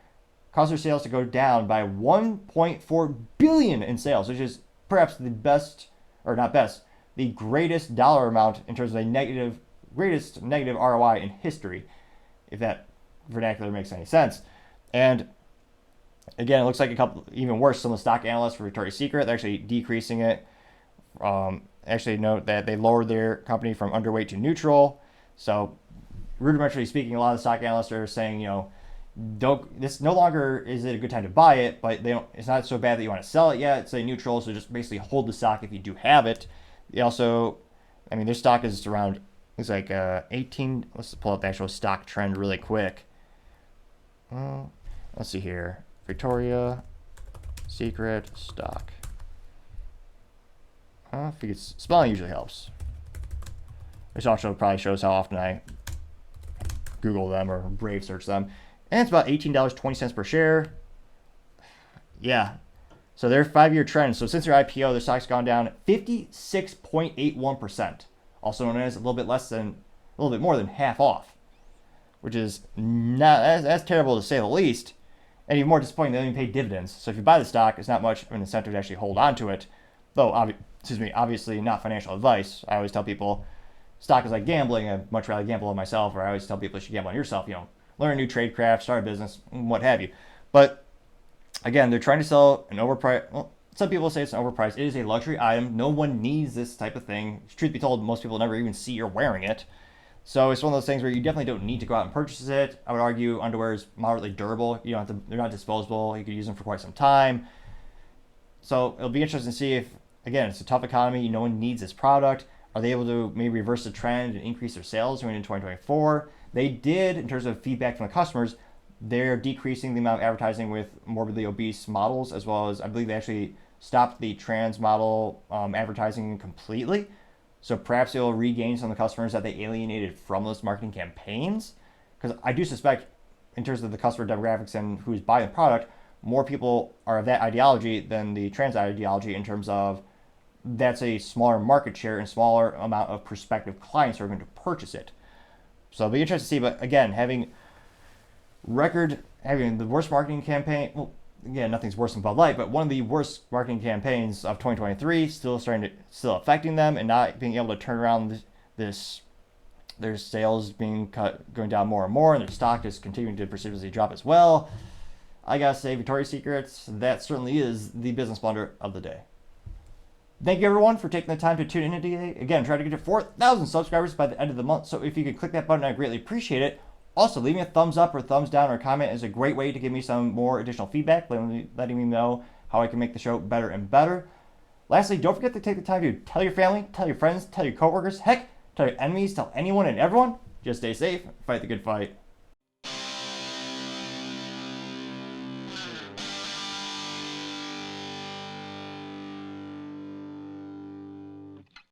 caused their sales to go down by $1.4 billion in sales, which is perhaps the best, or not best, the greatest dollar amount in terms of greatest negative ROI in history, if that vernacular makes any sense. And again, it looks like even worse, some of the stock analysts for Victoria's Secret, they're actually decreasing it. Actually note that they lowered their company from underweight to neutral. So rudimentarily speaking, a lot of the stock analysts are saying, this no longer is it a good time to buy it, but it's not so bad that you want to sell it yet. It's a neutral, so just basically hold the stock if you do have it. They also, their stock is around, it's like 18, let's pull up the actual stock trend really quick. Let's see here. Victoria's Secret stock. I think spelling usually helps. Which also probably shows how often I Google them or Brave search them. And it's about $18.20 per share. Yeah. So their 5-year trend. So since their IPO, their stock's gone down 56.81%. Also known as a little bit more than half off. Which is not that's terrible to say the least. And even more disappointing, they don't even pay dividends. So if you buy the stock, it's not much of an incentive to actually hold on to it. Though, obviously not financial advice. I always tell people stock is like gambling. I'd much rather gamble on myself, or I always tell people you should gamble on yourself. Learn a new trade craft, start a business, what have you. But again, they're trying to sell an overpriced. Well, some people say it's an overpriced. It is a luxury item. No one needs this type of thing. Truth be told, most people never even see you're wearing it. So it's one of those things where you definitely don't need to go out and purchase it. I would argue underwear is moderately durable. They're not disposable. You could use them for quite some time. So it'll be interesting to see if, again, it's a tough economy. No one needs this product. Are they able to maybe reverse the trend and increase their sales going into 2024? They did, in terms of feedback from the customers, they're decreasing the amount of advertising with morbidly obese models, as well as I believe they actually stopped the trans model advertising completely. So perhaps they'll regain some of the customers that they alienated from those marketing campaigns. Because I do suspect, in terms of the customer demographics and who's buying the product, more people are of that ideology than the trans ideology, in terms of that's a smaller market share and smaller amount of prospective clients who are going to purchase it. So it'll be interesting to see. But again, having the worst marketing campaign, well, again, nothing's worse than Bud Light, but one of the worst marketing campaigns of 2023 still affecting them and not being able to turn around their sales going down more and more, and their stock is continuing to precipitously drop as well. I gotta say, Victoria's Secret, that certainly is the business blunder of the day. Thank you everyone for taking the time to tune in today. Again, try to get to 4,000 subscribers by the end of the month, so if you could click that button, I'd greatly appreciate it. Also, leaving a thumbs up or thumbs down or a comment is a great way to give me some more additional feedback, letting me know how I can make the show better and better. Lastly, don't forget to take the time to tell your family, tell your friends, tell your coworkers, heck, tell your enemies, tell anyone and everyone. Just stay safe, fight the good fight.